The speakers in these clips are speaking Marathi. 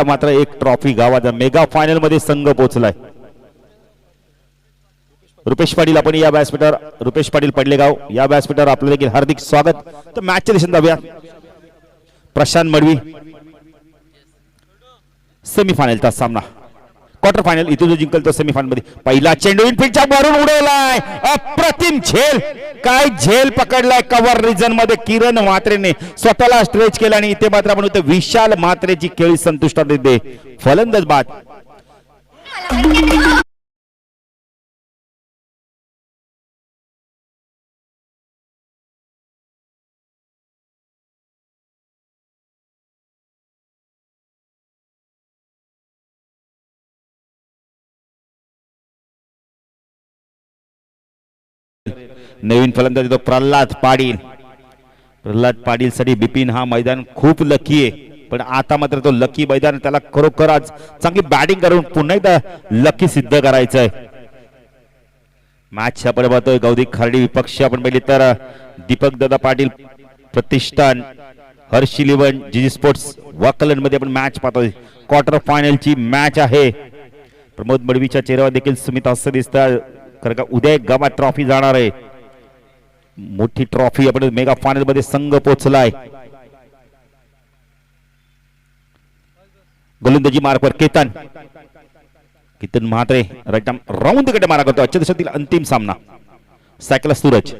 मात्र एक ट्रॉफी गावाचा मेगा फायनल मध्ये संघ पोहोचलाय. रुपेश पाटील आपण या व्यासपीठावर रुपेश पाटील पडलेगाव या व्यासपीठावर आपलं देखील हार्दिक स्वागत. तर मॅचच्या दिशेने जाऊया. प्रशांत मडवी सेमीफायनलचा सामना क्वार्टर फायनल इथून जो जिंकल तो सेमीफायनल मध्ये पहिला चेंडू इनफिल्डच्या वरून उडवलाय. अप्रतिम झेल काय झेल पकडलाय कव्हर रिजन मध्ये किरण म्हात्रेने स्वतःला स्ट्रेच केला आणि इथे मात्र आपण विशाल म्हात्रेची खेळी संतुष्टात देते. फलंदाज बाद नवीन फलंदाज तो प्रल्हाद पाटील. प्रल्हाद पाटील साठी बिपिन हा मैदान खूप लकी आहे, पण आता मात्र तो लकी मैदान त्याला खरोखर आज चांगली बॅटिंग करून पुन्हा एकदा लकी सिद्ध करायचं आहे. मॅच आपण पाहतोय गौदी खार्डी विपक्ष आपण पाहिली तर दीपक दादा पाटील प्रतिष्ठान हर्ष इलेव्हन जीजी स्पोर्ट्स वाकलन मध्ये आपण मॅच पाहतोय. क्वार्टर फायनलची मॅच आहे. प्रमोद मडवीच्या चेहऱ्यावर देखील स्मित हास्य दिसतं, कारण का उद्या एक गावात ट्रॉफी जाणार आहे. मोठी ट्रॉफी आपण मेगा फायनल मध्ये संघ पोहोचलाय. गोलंदाजी मार्कवर Ketan Mhatre right arm round कडे मारा करतो. आजच्या दिवसातील अंतिम सामना सायकल सूरज.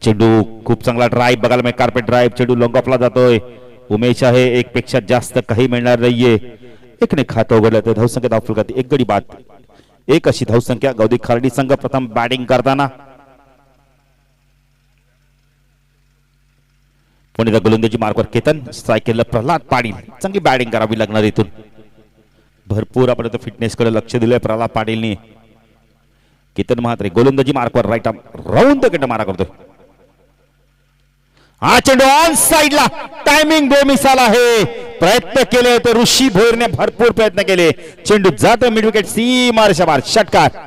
चेंडू खूप चांगला ड्राईव्ह बघायला मिळेल. कार्पेट ड्राईव्ह चेंडू लॉंग ऑफला जातोय. उमेश आहे एक पेक्षा जास्त काही मिळणार नाहीये. एकने खातं उघडलं तर धावसंख्या धावफलकात एक गडी बाद. एक अशी धावसंख्या गौदी खार्डी संघ प्रथम बॅटिंग करताना. पुणे गोलंदाजी मार्कवर केतन सायकलला प्रल्हाद पाटील चांगली बॅटिंग करावी लागणार. इथून भरपूर आपण फिटनेस कडे लक्ष दिलंय प्रल्हाद पाटीलने. केतन म्हात्रे गोलंदाजी मार्कवर राईट आर्म राऊंड कडे मारा करतोय. हा चेंडू ऑन साइडला टायमिंग बेमिसाल आहे. प्रयत्न केले होते ऋषी भोईरने भरपूर प्रयत्न केले. चेंडू जातो मिड विकेट सीमारेषा बाहेर षटकार.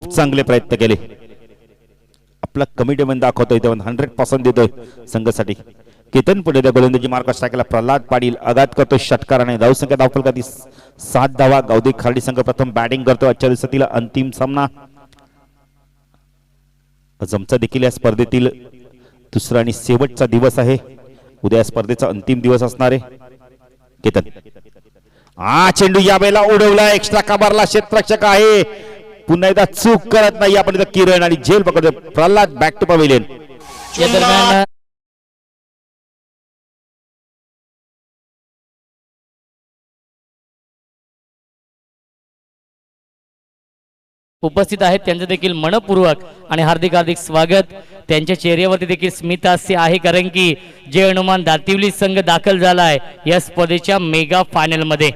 चांगले प्रयत्न केले. आपला कमिटमेंट दाखवतोय तेव्हा 100% देतोय संघासाठी. केतन पुढे गोलंदाजी मार्क स्ट्राईकला प्रल्हाद पाटील आघात करतो षटकाराने. धावसंख्या धावफलकात 7 धावा. गौदी खार्डी संघ प्रथम बॅटिंग करतो. आजच्या दिवसातील अंतिम सामना आमचा देखील या स्पर्धेतील दुसरा आणि शेवटचा दिवस आहे. उद्या स्पर्धेचा अंतिम दिवस असणार आहे. केतन चेंडू यावेळेला उडवला. एक्स्ट्रा कव्हरला क्षेत्ररक्षक आहे. पुन्हा एकदा चूक करत नाही आपण इथं किरण आणि झेल पकडतो. Pralhad back to pavilion. या दरम्यान उपस्थित आहेत त्यांचं देखील मनपूर्वक आणि हार्दिक हार्दिक स्वागत. त्यांच्या चेहऱ्यावरती देखील स्मित हास्य आहे, कारण की जे हनुमान दातिवली संघ दाखल झालाय या स्पर्धेच्या मेगा फायनल मध्ये.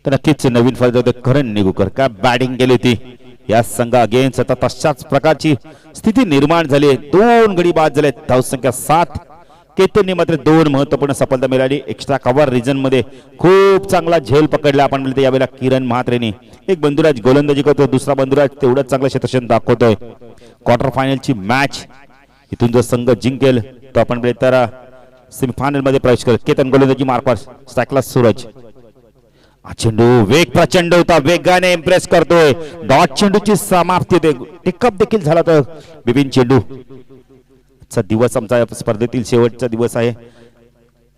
तर नक्कीच नवीन फलंदाज करण निगुकर काय बॅटिंग केली होती या संघ अगेन्स्ट. आता तशाच प्रकारची स्थिती निर्माण झाली. 2 गडी बाद झाले. धावसंख्या 7. केतनने मात्र 2 महत्वपूर्ण सफलता मिळाली. एक्स्ट्रा कव्हर रिजन मध्ये खूप चांगला झेल पकडला आपण म्हणतो. यावेळेला किरण म्हात्रेने एक बंधुराज गोलंदाजी करतो, दुसरा बंधुराज तेवढंच चांगलं क्षेत्ररक्षण दाखवतोय. क्वार्टर फायनलची मॅच इथून जो संघ जिंकेल तो आपण तर सेमीफायनल मध्ये प्रवेश करेल. केतन गोलंदाजी मार्कवर स्ट्राईकला सूरज. चेंडू वेग प्रचंड होता, वेगाने इम्प्रेस करतोय. डॉट चेंडूची समाप्ती होते. टेकअप देखील झाला तर बिपिन चेंडू. दिवस आमचा स्पर्धेतील शेवटचा दिवस आहे.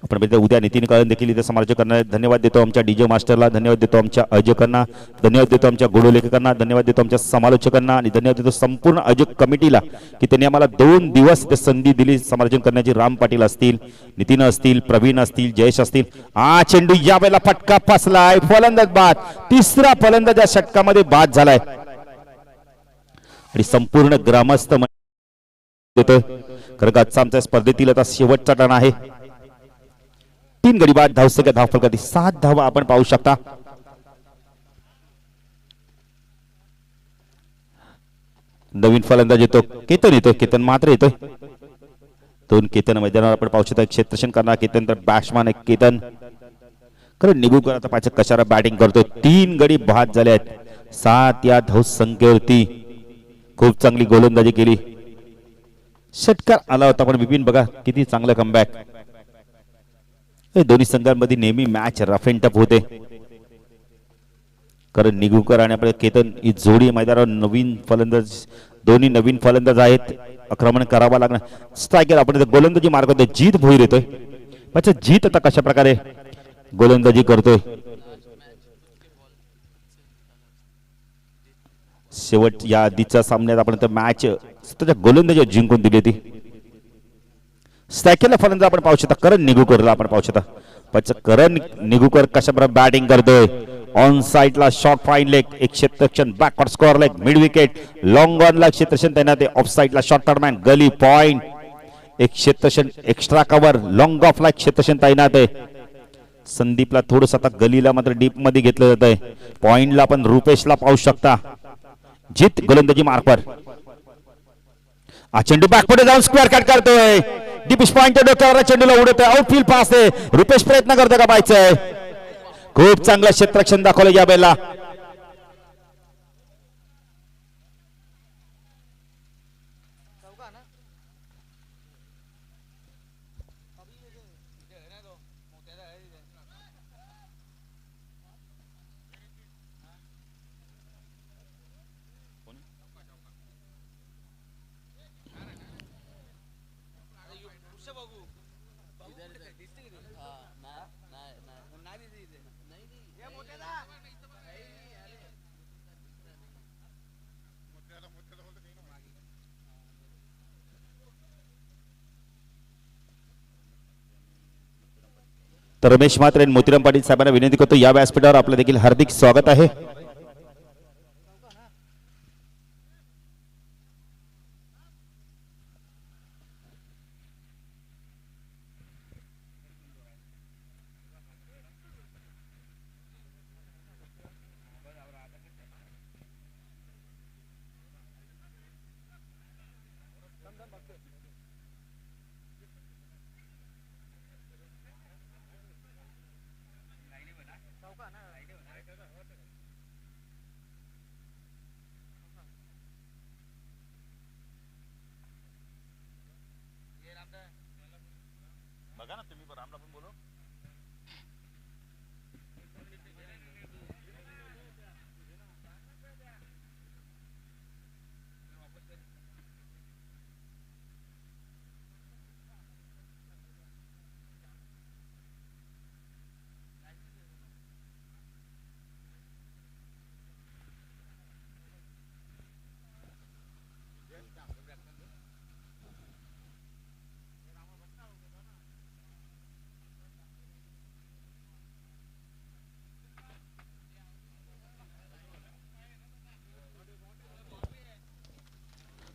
आपण उद्या नितीन कळन देखील इथे समालोचक करणार. धन्यवाद देतो आमच्या डीजे मास्टरला, धन्यवाद देतो आमच्या आयोजकांना, धन्यवाद देतो आमच्या गोडोलेखकांना, धन्यवाद देतो आमच्या समालोचकांना आणि धन्यवाद देतो संपूर्ण आयोजक कमिटीला की त्यांनी आम्हाला 2 दिवस संधी दिली समालोचन करण्याची. राम पाटील असतील, नितीन असतील, प्रवीण असतील, जयेश असतील. चेंडू यावेळेला फटका फसलाय. फलंदाज बाद. तिसरा फलंदाज या षटकामध्ये बाद झालाय आणि संपूर्ण ग्रामस्थ देतोय. खरं का आजचा आमच्या स्पर्धेतील आता शेवटचा टर्न आहे. 3 गडी बाद. धावसंख्या धावफलकात 7 धावा आपण पाहू शकता. नवीन फलंदाज येतो केतन येतो, केतन मात्र येतोय. दोन केतन मैदानावर आपण पाहू शकता. क्षेत्ररक्षण करणार केतन तर बॅट्समॅन आहे केतन. खरं निगुकर आता पाहिजे कशाला बॅटिंग करतोय. 3 गडी बाद झाले आहेत 7 या धावसंख्येवरती. खूप चांगली गोलंदाजी केली. षटकार आला होता पण विपिन बघा किती चांगलं कमबॅक. दोन्ही संघांमध्ये नेहमी मॅच रफ अँड टफ होते. कारण निगुकर आणि आपले केतन ही जोडी मैदानावर नवीन फलंदाज, दोन्ही नवीन फलंदाज आहेत. आक्रमण करावं लागणार. स्ट्रायकर आपण गोलंदाजी मार्ग होते. जीत भोईर येतोय. अच्छा जीत आता कशा प्रकारे गोलंदाजी करतोय. शेवट या आधीच्या सामन्यात आपण मॅच त्याच्या गोलंदाजी जिंकून दिली होती. स्ट्रायकरला फलंदाज आपण पाहू शकता. करण निगुकरला आपण पाहू शकता. पण करण निगुकर कशा प्रकारे बॅटिंग करतोय. ऑन साइडला शॉर्ट फाईन लेग, एक क्षेत्ररक्षण backward square leg, mid wicket, long ऑनला क्षेत्ररक्षण तैनात आहे. ऑफ साइडला शॉर्ट टर्मॅन, गली पॉइंट, एक क्षेत्ररक्षण एक्स्ट्रा कव्हर, लॉंग ऑफला क्षेत्ररक्षण तैनात आहे. संदीपला थोडस आता गलीला मात्र डीप मध्ये घेतलं जात आहे. पॉइंटला पण रुपेशला पाहू शकता. जीत गोलंदाजी मार्कवर. हा चेंडू बॅकपुढे जाऊन स्क्वेअर कट करतोय. डीपिश पॉइंट डोक्यावर चेंडूला उडवतोय. आउटफील्ड पास आहे. रुपेश प्रयत्न करतोय का पाहायचंय. खूप चांगलं क्षेत्ररक्षण दाखवलं या बेला. तर रमेश म्हात्रे आणि मोतीराम पाटील साहेबांना विनंती करतो या व्यासपीठावर आपलं देखील हार्दिक स्वागत आहे.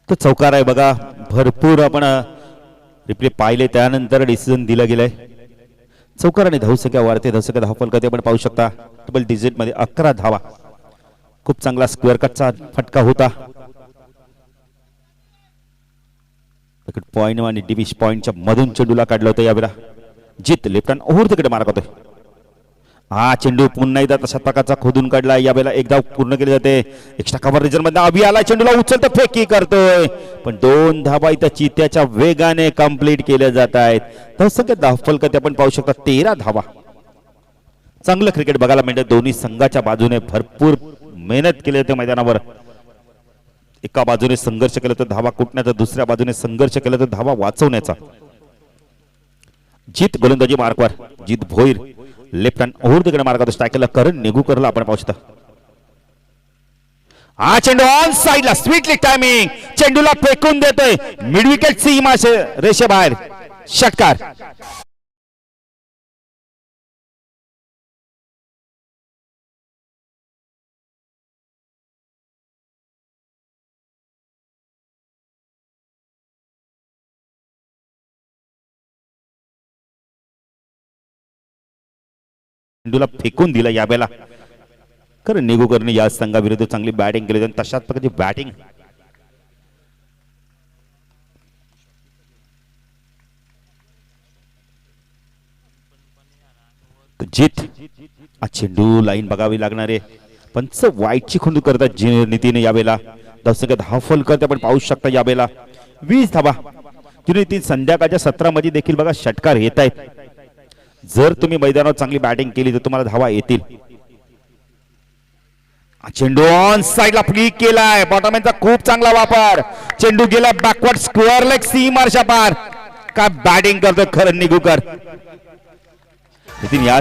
तो चौकार आहे बघा. भरपूर आपण रिप्ले पाहिले त्यानंतर डिसिजन दिला गेलाय. चौकार आणि धावसंख्या वाढते. धावसंख्या धावफलकात आपण पाहू शकता. डबल डिजिट मध्ये 11 धावा. खूप चांगला स्क्वेअर कटचा फटका होता. पॉइंट आणि डिविश पॉइंटच्या मधून चेंडूला काढलं होतं यावेळेला. जीत लेफ्ट हँड ओव्हर तिकडे मारत होते. हा चेंडू पुन्हा एकदा तशाच प्रकारचा खोदून काढला. यावेळेला एक धाव पूर्ण केली जाते. एक्स्ट्रा कव्हर रिजन मध्ये अभि आला. चेंडूला उचलतो फेकी करतोय पण 2 धावा इथं चित्याच्या वेगाने कंप्लीट केल्या जात आहेत. धावसंख्या धावफलकात आपण पाहू शकता 13 धावा. चांगलं क्रिकेट बघायला मिळतं. दोन्ही संघाच्या बाजूने भरपूर मेहनत केली होती मैदानावर. एका बाजूने संघर्ष केला तर धावा कुटण्याचा, दुसऱ्या बाजूने संघर्ष केला तर धावा वाचवण्याचा. जीत गोलंदाजी मार्कवर. जीत भोईर लेफ्ट हँड ओव्हर तिकडे मार्ग होता. स्ट्रायकरला करण निगुकरला आपण पाहू शकता. हा चेंडू ऑन साइडला स्वीटली टायमिंग. चेंडूला फेकून देतोय मिड विकेट सीमा रेषेबाहेर. षटकार. चेंडूला फेकून दिला यावेळेला. कारण निगुकरने या संघाविरुद्ध चांगली बॅटिंग केली. तशाच प्रकारची बॅटिंग जीत हा चेंडू लाईन बघावी लागणार आहे. पंच वाईटची खुंड करतात नितीन यावेळेला. धावसंख्या 10 फॉल करते आपण पाहू शकता यावेळेला. 20 धावा. नितीन संध्याकाळच्या सत्रामध्ये देखील बघा षटकार येत आहेत. जर तुम्ही मैदानावर चांगली बॅटिंग केली तर तुम्हाला धावा येतील. चेंडू ऑन साइडला फ्लिक केलाय. बॉटमॅनचा खूप चांगला वापर. चेंडू गेला बॅकवर्ड स्क्वेअर लेग सीमारच्या पार. काय बॅटिंग करतोय करण निगुकर. नितीन या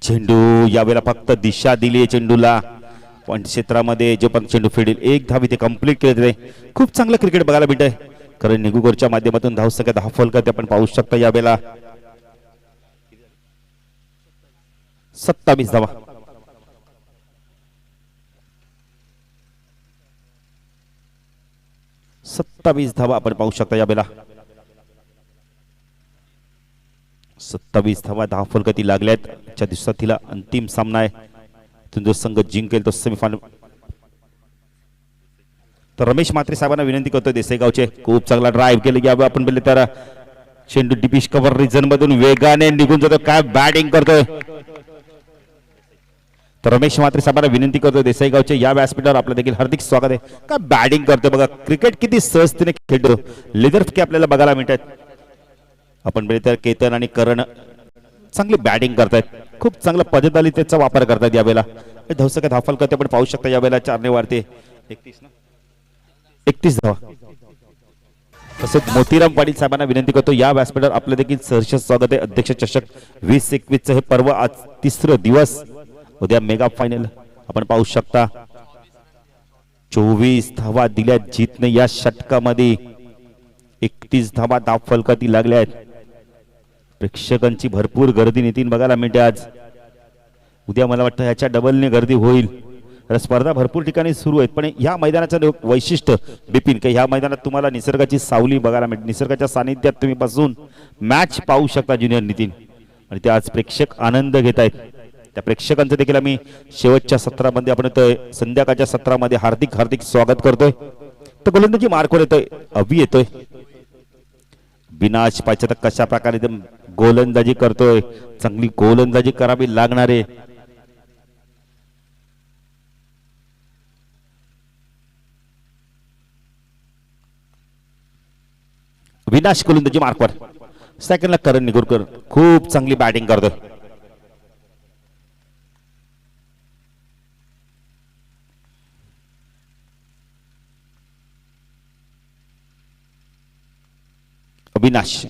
चेंडू यावेळेला फक्त दिशा दिली आहे चेंडूला. पॉइंट क्षेत्रामध्ये जे पण चेंडू फेडेल एक धावी ते कंप्लीट केले. खूप चांगलं क्रिकेट बघायला भेटतंय कारण निगुकरच्या माध्यमातून धावसंख्या 10 फॉल करते आपण पाहू शकता यावेळेला. 27 धावा. 27 धावा आपण पाहू शकता यावेळेला. 27 धावा 10 फलकती लागल्यात. आजच्या दिवसात तिला अंतिम सामना आहे. जो संघ जिंकेल तो सेमीफायनल. तर रमेश म्हात्रे साहेबांना विनंती करतोय देसाईगावचे. खूप चांगला ड्राईव्ह केलं यावे आपण बोलले तर चेंडू डिपिश कव्हर रिजन मधून वेगाने निघून जातो. काय बॅटिंग करतोय. तर रमेश म्हात्रे साहेबांना विनंती करतोय देसाईगावचे या व्यासपीठावर आपलं देखील हार्दिक स्वागत आहे. काय बॅटिंग करतोय बघा. क्रिकेट किती सहजतेने खेळतो. लेदर की आपल्याला बघायला मिळतात. आपण बोलले तर केतन आणि करण चांगली बॅटिंग करतायत. खूप चांगल्या पद्धतीचा वापर करतात यावेळेला. धावसंख्या 10 फॉल करते आपण पाहू शकता यावेळेला. 4 ने वाढते 31 धावा. तसेच मोतीराम पाटील साहेबांना विनंती करतो या व्यासपीठावर आपलं देखील सहर्ष स्वागत आहे. अध्यक्ष चषक 2021 हे पर्व आज 3रा दिवस. उद्या मेगा फायनल आपण पाहू शकता. 24 धावा दिल्या जीतने या षटकामध्ये. 31 धावा 10 फलकाती लागल्या आहेत. प्रेक्षकांची भरपूर गर्दी नितीन बघायला मिळते आज. उद्या मला वाटतं ह्याच्या डबलने गर्दी होईल. स्पर्धा भरपूर ठिकाणी सुरू आहेत पण या मैदानाचं वैशिष्ट्य बिपिन की ह्या मैदानात तुम्हाला निसर्गाची सावली बघायला मिळते. निसर्गाच्या सानिध्यात तुम्ही बसून मॅच पाहू शकता ज्युनियर नितीन. आणि ते आज प्रेक्षक आनंद घेत आहेत. त्या प्रेक्षकांचं देखील आम्ही शेवटच्या सत्रामध्ये आपण संध्याकाळच्या सत्रामध्ये हार्दिक हार्दिक स्वागत करतोय. तर गोलंदाजी मार्कवर येतोय. अभि येतोय. विनाश पाहिजे तर कशा प्रकारे गोलंदाजी करतोय. चांगली गोलंदाजी करावी लागणार आहे. विनाश गोलंदाजी मार्कवर. सेकंडला करण निगुरकर खूप चांगली बॅटिंग करतोय. अविनाश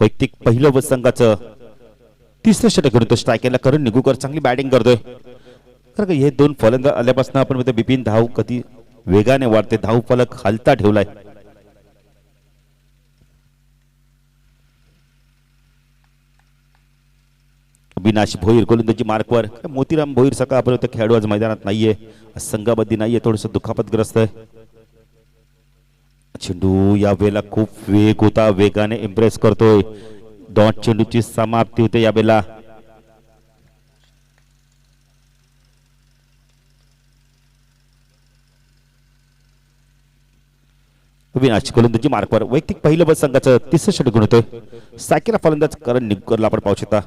वैयक्तिक पहिलं व संघाचं 3रं षटक घेऊन स्ट्रायकरला करण निगुकर चांगली बॅटिंग करतोय. कारण हे 2 फलंदाज आल्यापासून आपण म्हणतो बिपिन धाव कधी वेगाने वाढते. धाव फलक हलता ठेवलाय. अविनाश भोईर गोलंदाजी मार्कवर. मोतीराम भोईर सकाळ आपण खेळाडू आज मैदानात नाहीये. संघामध्ये नाहीये. थोडस दुखापतग्रस्त आहे. चेंडू या वेळेला खूप वेग होता. वेगाने इम्प्रेस करतोय. डॉट चेंडूची समाप्ती होते यावेळेला. अविनाश गोलंदाजी मार्कवर. वैयक्तिक पहिलं बस संघाचं 3रं षटक होतोय. सायकेला फलंदाज करण निगुकरला आपण पाहू शकता.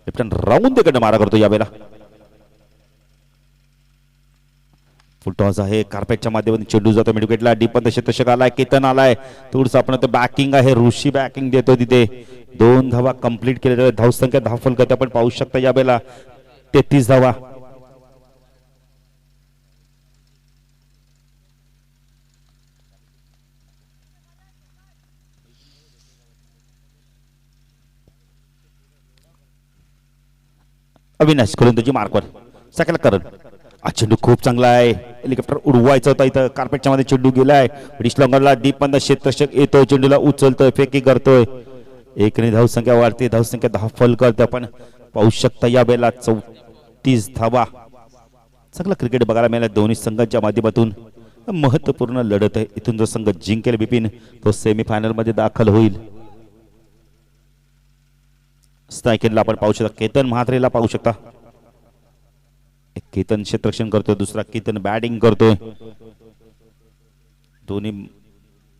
लेफ्ट राऊंड तिकडनं मारा करतो यावेळेला. फुल टॉस आहे. कार्पेटच्या माध्यमातून चेंडू जातो मिडविकेटला. डीप क्षेत्ररक्षक आलाय. केतन आलाय. थोडस आपण बॅकिंग आहे. ऋषी बॅकिंग देतो तिथे. 2 धावा कंप्लीट केल्या. धावसंख्या 10 फलकात आपण पाहू शकता यावेळेला. 33 धावा. अविनाश गोलंदाजी मार्कवर. सेकंडला करण. चेंडू खूप चांगला आहे. हेलिकॉप्टर उडवायचा होता इथं. कार्पेटच्या मध्ये चेंडू गेलाय. डिश लॉंगरला डीप क्षेत्ररक्षक येतोय. चेंडूला उचलतोय. फेकी करतोय. एकने धावसंख्या वाढते, धावसंख्या 10 फल करते. आपण पाहू शकता या वेळेला 34 धावा. चांगला क्रिकेट बघायला मिळाला दोन्ही संघांच्या माध्यमातून. महत्वपूर्ण लढत आहे. इथून जो संघ जिंकेल बिपिन तो सेमीफायनल मध्ये दाखल होईल. स्ट्रायकरला आपण पाहू शकता, केतन म्हात्रेला पाहू शकता. एक केतन क्षेत्ररक्षण करतोय, दुसरा केतन बॅटिंग करतोय. दोन्ही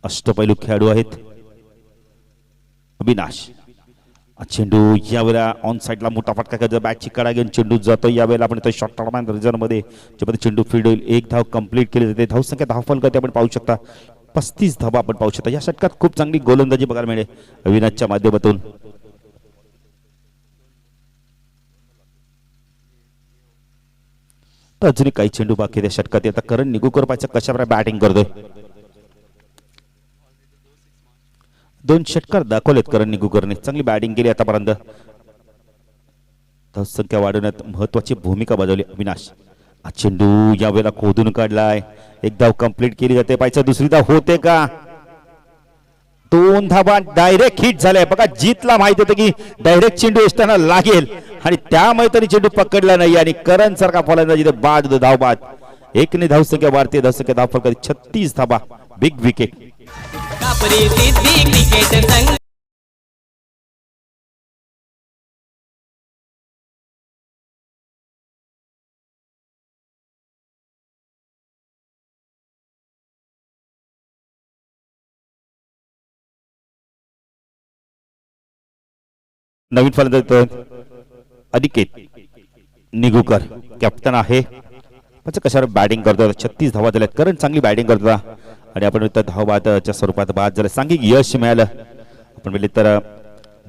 अष्टपैलू खेळाडू आहेत. अविनाश चेंडू यावेळेला ऑन साइडला मोठा फटका करतो, बॅटची कडा घेऊन चेंडू जातो. यावेळेला आपण शॉर्ट टर्म रिझर्व मध्ये ज्यामध्ये चेंडू फील्ड होईल. एक धाव कंप्लीट केली जाते. धावसंख्या 10 फल करते आपण पाहू शकता. 35 धावा आपण पाहू शकता. या षटकात खूप चांगली गोलंदाजी बघायला मिळेल अविनाशच्या माध्यमातून. तर अजूनही काही चेंडू बाकी त्या षटकात. आता करण निगुकर पाहिजे कशा प्रकारे बॅटिंग करतोय. 2 षटकार दाखवलेत करण निगुकरने. चांगली बॅटिंग केली आतापर्यंत. धावसंख्या वाढवण्यात महत्वाची भूमिका बजावली अविनाश. चेंडू यावेळेला खोदून काढलाय. एक धाव कंप्लीट केली जाते. पाहिजे दुसरी धाव होते का. 2 धावा डायरेक्ट हिट झाल्या. बघा जीतला माहित होतं की डायरेक्ट चेंडू असताना लागेल आणि त्यामुळे तरी चेंडू पकडला नाही आणि करण सारखा फलंदाज बाद धाव बाद. एकने धावसंख्या वाढते. धावसंख्या धाव फलक 36 धावा. Big wicket. नवीन फलंदाज अनिकेत निगुकर कॅप्टन आहे. कशावर बॅटिंग करतो. 36 धावा झाल्यात. करण चांगली बॅटिंग करतो आणि आपण धावबादच्या स्वरूपात बाद झालं. सांघिक यश मिळालं. आपण बोलले तर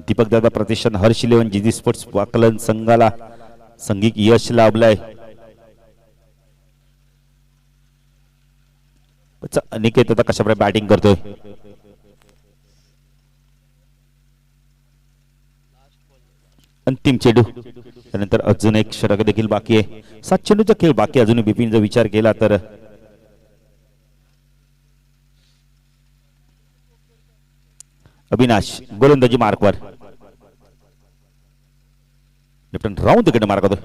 दीपक दादा प्रतिष्ठान, हर्ष इलेव्हन, जीजी स्पोर्ट्स वाकलन संघाला सांघिक यश लाभलंय. अनिकेत आता कशाप्रकारे बॅटिंग करतोय. अंतिम चेंडू. त्यानंतर अजून एक षटक देखील बाकी आहे. 7 चेंडूचा खेळ बाकी. अजून बिपिन जर विचार केला तर अविनाश गोलंदाजी मार्कवर. लेफ्ट राऊंड तिकडे मार्क होतो.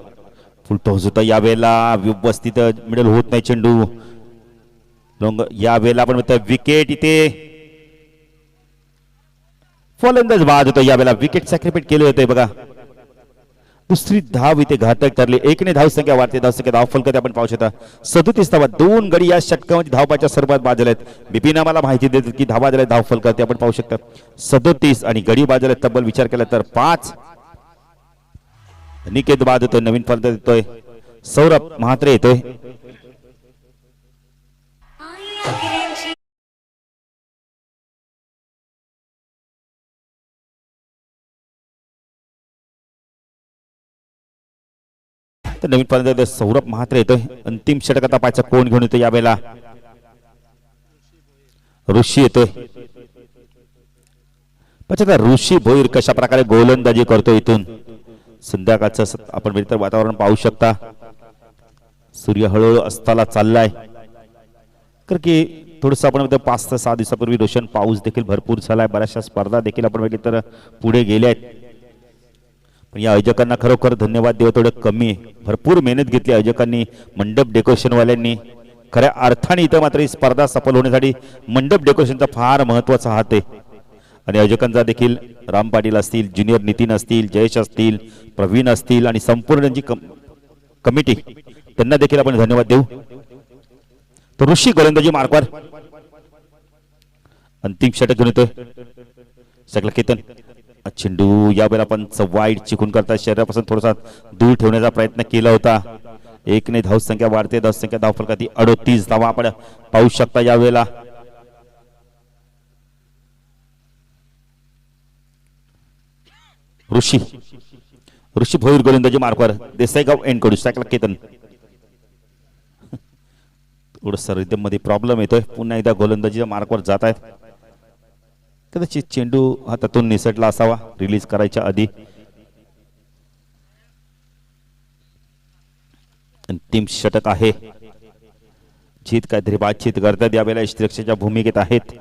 फुल टॉस होता यावेळेला. व्यवस्थित मिडल होत नाही चेंडू. लॉंग यावेळेला आपण म्हणतो विकेट. इथे फलंदाज बाद होतो. यावेळेला विकेट सॅक्रिफाईस केले होते. बघा दुसरी धाव इथे घातक ठरली. एकने धावसंख्या वाढते. धावसंख्या धाव फलक आपण पाहू शकता. 37 धावा. 2 गडी या षटकामध्ये धावपाच्या सर्वात बाद झाल्यात. बिपिन आम्हाला माहिती देतात की धावा झाल्या धाव फलक आपण पाहू शकता 37 आणि गडी बाद झाल्यात तब्बल विचार केला तर 5. निकेत बाद होतोय. नवीन फलंदाज येतोय. सौरभ म्हात्रे येतोय. तर नवीन फलंदाज सौरभ म्हात्रे येतोय. अंतिम षटकात पाहायचा कोण घेऊन येतो यावेळेला. ऋषी येतोय. ऋषी भोईर कशा प्रकारे गोलंदाजी करतो. इथून संध्याकाळचं आपण बेहतर वातावरण पाहू शकता. सूर्य हळूहळू अस्ताला चाललाय. कारण की थोडस आपण 5 ते 6 दिवसापूर्वी रोशन पाऊस देखील भरपूर झालाय. बऱ्याचशा स्पर्धा देखील आपण बघितलं तर पुढे गेल्या आहेत. पण या आयोजकांना खरोखर धन्यवाद देऊ. थोडं कमी आहे. भरपूर मेहनत घेतली आयोजकांनी, मंडप डेकोरेशन वाल्यांनी. खऱ्या अर्थाने इथं मात्र ही स्पर्धा सफल होण्यासाठी मंडप डेकोरेशनचा फार महत्वाचा हात आहे. आणि आयोजकांचा देखील राम पाटील असतील, ज्युनियर नितीन असतील, जयेश असतील, प्रवीण असतील आणि संपूर्ण त्यांची कमिटी, त्यांना देखील आपण धन्यवाद देऊ. तर ऋषी गोलंदाजी मार्कवर. अंतिम षटक घेऊन येतोय सगळं केतन. चेंडू यावेळेला आपण वाईड चिकून करता शरीरापासून थोडासा दूर ठेवण्याचा प्रयत्न केला होता. एकने धावसंख्या वाढते. धावसंख्या धाव फलकात 38 धावा आपण पाहू शकता यावेळेला. ऋषी भोईर गोलंदाजी मार्कवर. देसाईगाव एंड कडू सायकल केतन. थोडस रिदम मध्ये प्रॉब्लेम येतोय. पुन्हा एकदा गोलंदाजीच्या मार्कवर जात आहेत. कदाचित चेंडू हातातून निसटला असावा रिलीज करायच्या आधी. अंतिम षटक आहे. जीत काहीतरी बातचीत करतात यावेळेला. यष्टीरक्षकाच्या भूमिकेत आहेत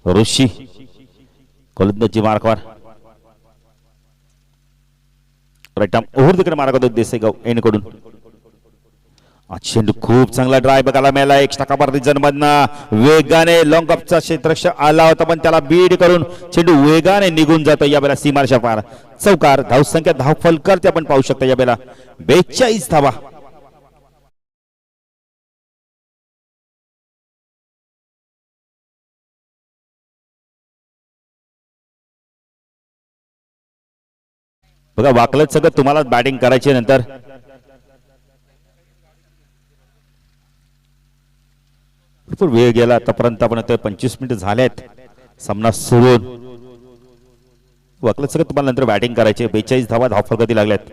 ऋषी. गोलंदाजी मार्कवर. राईट आर्म ओव्हर तिकडे मारा करतो देसेगाव एन कडून. चेंडू खूप चांगला ड्राय बघायला मिळाला. एक टाकापार रिजन मधनं वेगाने लॉंग अपचा क्षेत्ररक्षक आला होता पण त्याला बीड करून चेंडू वेगाने निघून जातो. यावेळेला सीमारेषा पार चौकार. धावसंख्या धाव फलकर ते आपण पाहू शकता. यावेळेला 42 धावा. बघा वाकलत सगळं तुम्हाला बॅटिंग करायची नंतर भरपूर वेळ गेला आतापर्यंत. आपण 25 मिनिटं झालेत सामना सुरून. वाकलत सगळं तुम्हाला नंतर बॅटिंग करायचे. 42 धावा धावफलकाती लागल्यात.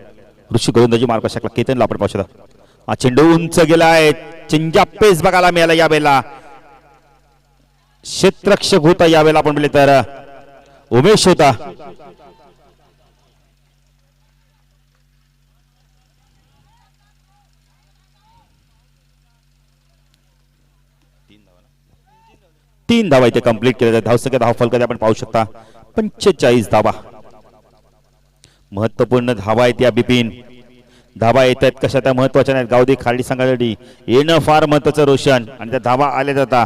ऋषी गोलंदाजी मार्ग शकला. केतनला आपण पाहू शकता. चेंडू उंच गेलाय. चिंजा पेस बघायला मिळाला. यावेळेला क्षेत्ररक्षक होता. यावेळेला आपण म्हणले तर उमेश होता. तीन धावा इथे कंप्लीट केल्या. धावसंख्या धाव फलकात आपण पाहू शकता 45 धावा. महत्वपूर्ण धावा आहेत या बिपिन. धावा येत आहेत कशा त्या महत्वाच्या नाहीत. गावदी खारडी संघासाठी येणं फार महत्वाचं रोशन आणि त्या धावा आल्या जाता.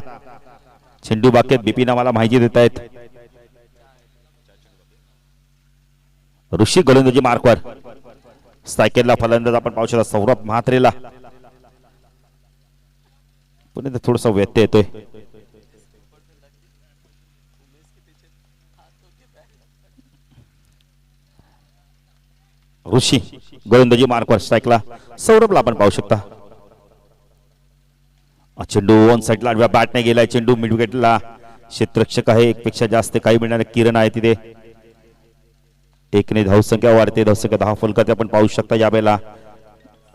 चेंडू बाकेत बिपिन आम्हाला माहिती देत आहेत. ऋषी गोलंदाजी मार्कवर. सायकलला फलंदाज आपण पाहू शकता सौरभ म्हात्रेला. पुन्हा थोडासा व्यत्यय येतोय. ऋषी गोलंदाजी मार्कवर. स्ट्राईकला सौरभला आपण पाहू शकता. चेंडू ऑन साईडला आडव्या बॅटने गेलाय. चेंडू मिड विकेटला. क्षेत्ररक्षक आहे एक पेक्षा जास्त काही मिळणारे किरण आहे तिथे. एकने धावसंख्या वाढते. धावसंख्या धाव फलकात आपण पाहू शकता. यावेळेला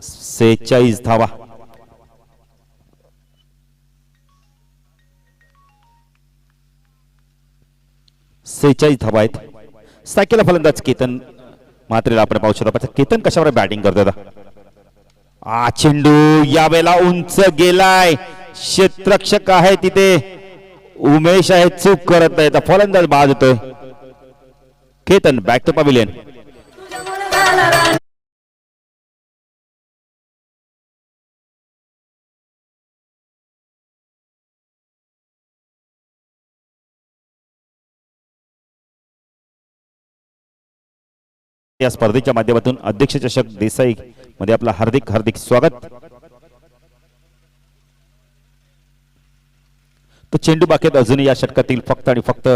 46 धावा. धावा आहेत. सायकलला फलंदाज केतन मात्रेला आपण पाहू शकता. केतन कशावर बॅटिंग करतो. चेंडू यावेळेला उंच गेलाय. क्षेत्ररक्षक आहे तिथे उमेश आहे. चूक करत नाही. फलंदाज बाद होतोय. Ketan back to pavilion. या स्पर्धेच्या माध्यमातून अध्यक्ष चषक देसाई मध्ये आपलं हार्दिक हार्दिक स्वागत. तो चेंडू बाकेत अजूनही या षटकातील फक्त आणि फक्त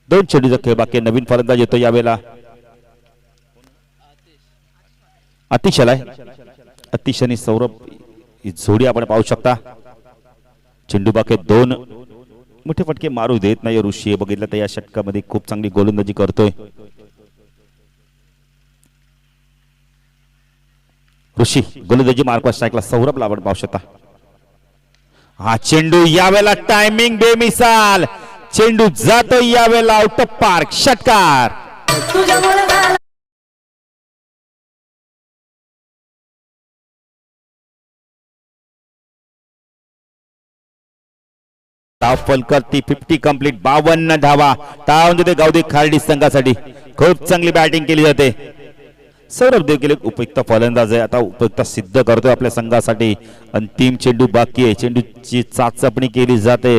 2 चेंडूचा खेळ बाकी. नवीन फलंदाज येतो यावेळेला अतिश आलाय. अतिश आणि सौरभ ही जोडी आपण पाहू शकता. चेंडू बाकेत 2 मोठे फटके मारू देत नाही ऋषी. बघितलं तर या षटकामध्ये खूप चांगली गोलंदाजी करतोय ऋषी. गोलंदाजी मार्कवर. स्ट्राईकला सौरभला आपण पाहू शकता. चेंडू यावेळेला टायमिंग बेमिसाल. चेंडू जातो यावेळेला आउट ऑफ पार्क. षटकार. धाव फलकर ती 50 कंप्लीट. 52 धावा. टाळून देते गावदी खारडी संघासाठी. खूप चांगली बॅटिंग केली जाते. सौरभ देखील एक उपयुक्त फलंदाज आहे. आता उपयुक्त सिद्ध करतोय आपल्या संघासाठी. अंतिम चेंडू बाकी आहे. चेंडूची चाचपणी केली जाते.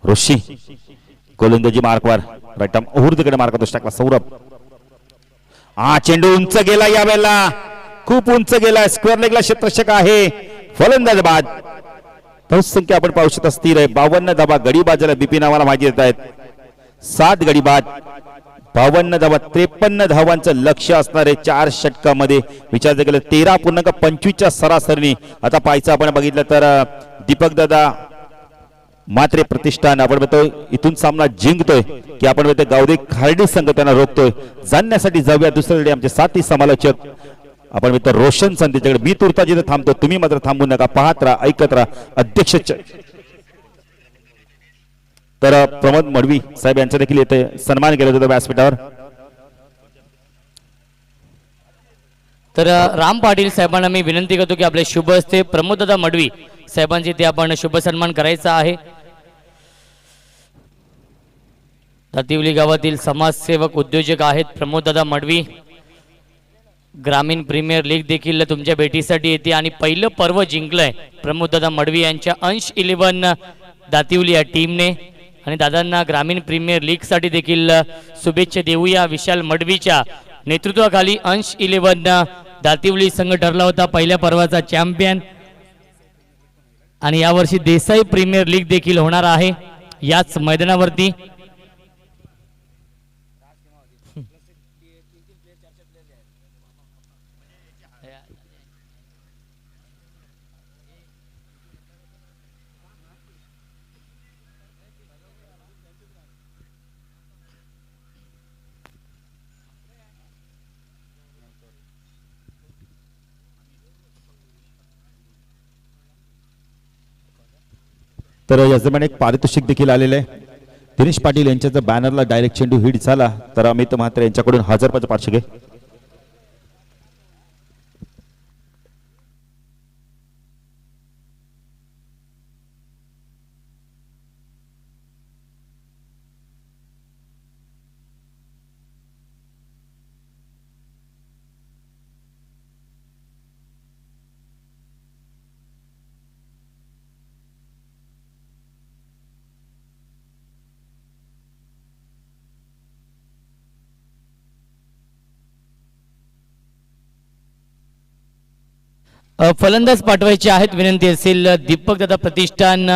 ऋषी गोलंदाजी मार्कवर. राईट आर्म ओव्हर तिकडे मार्क करतो. टाकला सौरभ. चेंडू उंच गेला. यावेळेला खूप उंच गेला. स्क्वेअर लेगला क्षेत्ररक्षक आहे. फलंदाज बाद. धावसंख्या आपण पाहू शकता स्थिर आहे. 52 धावा. गडी बाजाला बिपिन आम्हाला माहिती देत आहेत. 7 गडी बाद. 52 धावा. 53 धावांचं लक्ष असणारे 4 षटकामध्ये विचार केलं 13.25च्या सरासरीने. आता पाहायचं आपण बघितलं तर दीपक दादा मात्रे प्रतिष्ठान आपण बघतोय इथून सामना जिंकतोय की आपण बघतोय गावदे खारडी संघ त्यांना रोखतोय. जाणण्यासाठी जाऊया दुसरीकडे. आमचे साथी समालोचक आपण मित्र रोशन संदेशाकडे. मी तुर्ता जिथे थांबतो तुम्ही मात्र थांबू नका. पाहत राहा ऐकत राहा. अध्यक्ष तर प्रमोद मडवी साहेब यांचा देखील येथे सन्मान केला जातो व्यासपीठावर. तर राम पाटील साहेबांना मी विनंती करतो की आपले शुभ हस्ते प्रमोददादा मडवी साहेबांची ते आपण शुभ सन्मान करायचा आहे. दातिवली गावातील समाजसेवक उद्योजक आहेत प्रमोददादा मडवी. ग्रामीण प्रीमियर लीग देखील तुमच्या भेटीसाठी येते आणि पहिलं पर्व जिंकलंय प्रमोददादा मडवी यांच्या अंश 11 दातिवली या टीमने. आणि दादांना ग्रामीण प्रीमियर लीग साठी देखील शुभेच्छा देऊया. विशाल मडवीच्या नेतृत्वाखाली अंश 11 दातिवली संघ ठरला होता पहिल्या पर्वाचा चॅम्पियन. आणि यावर्षी देसाई प्रीमियर लीग देखील होणार आहे याच मैदानावरती. तर याचप्रमाणे एक पारितोषिक देखील आलेलं आहे. दिनेश पाटील यांच्या जर बॅनरला डायरेक्ट चेंडू हिट झाला तर अमित म्हात्रे यांच्याकडून 1000 रुपयाचं पारितोषिक आहे. फलंदाज पाठवायचे आहेत. विनंती असेल दीपक दादा प्रतिष्ठान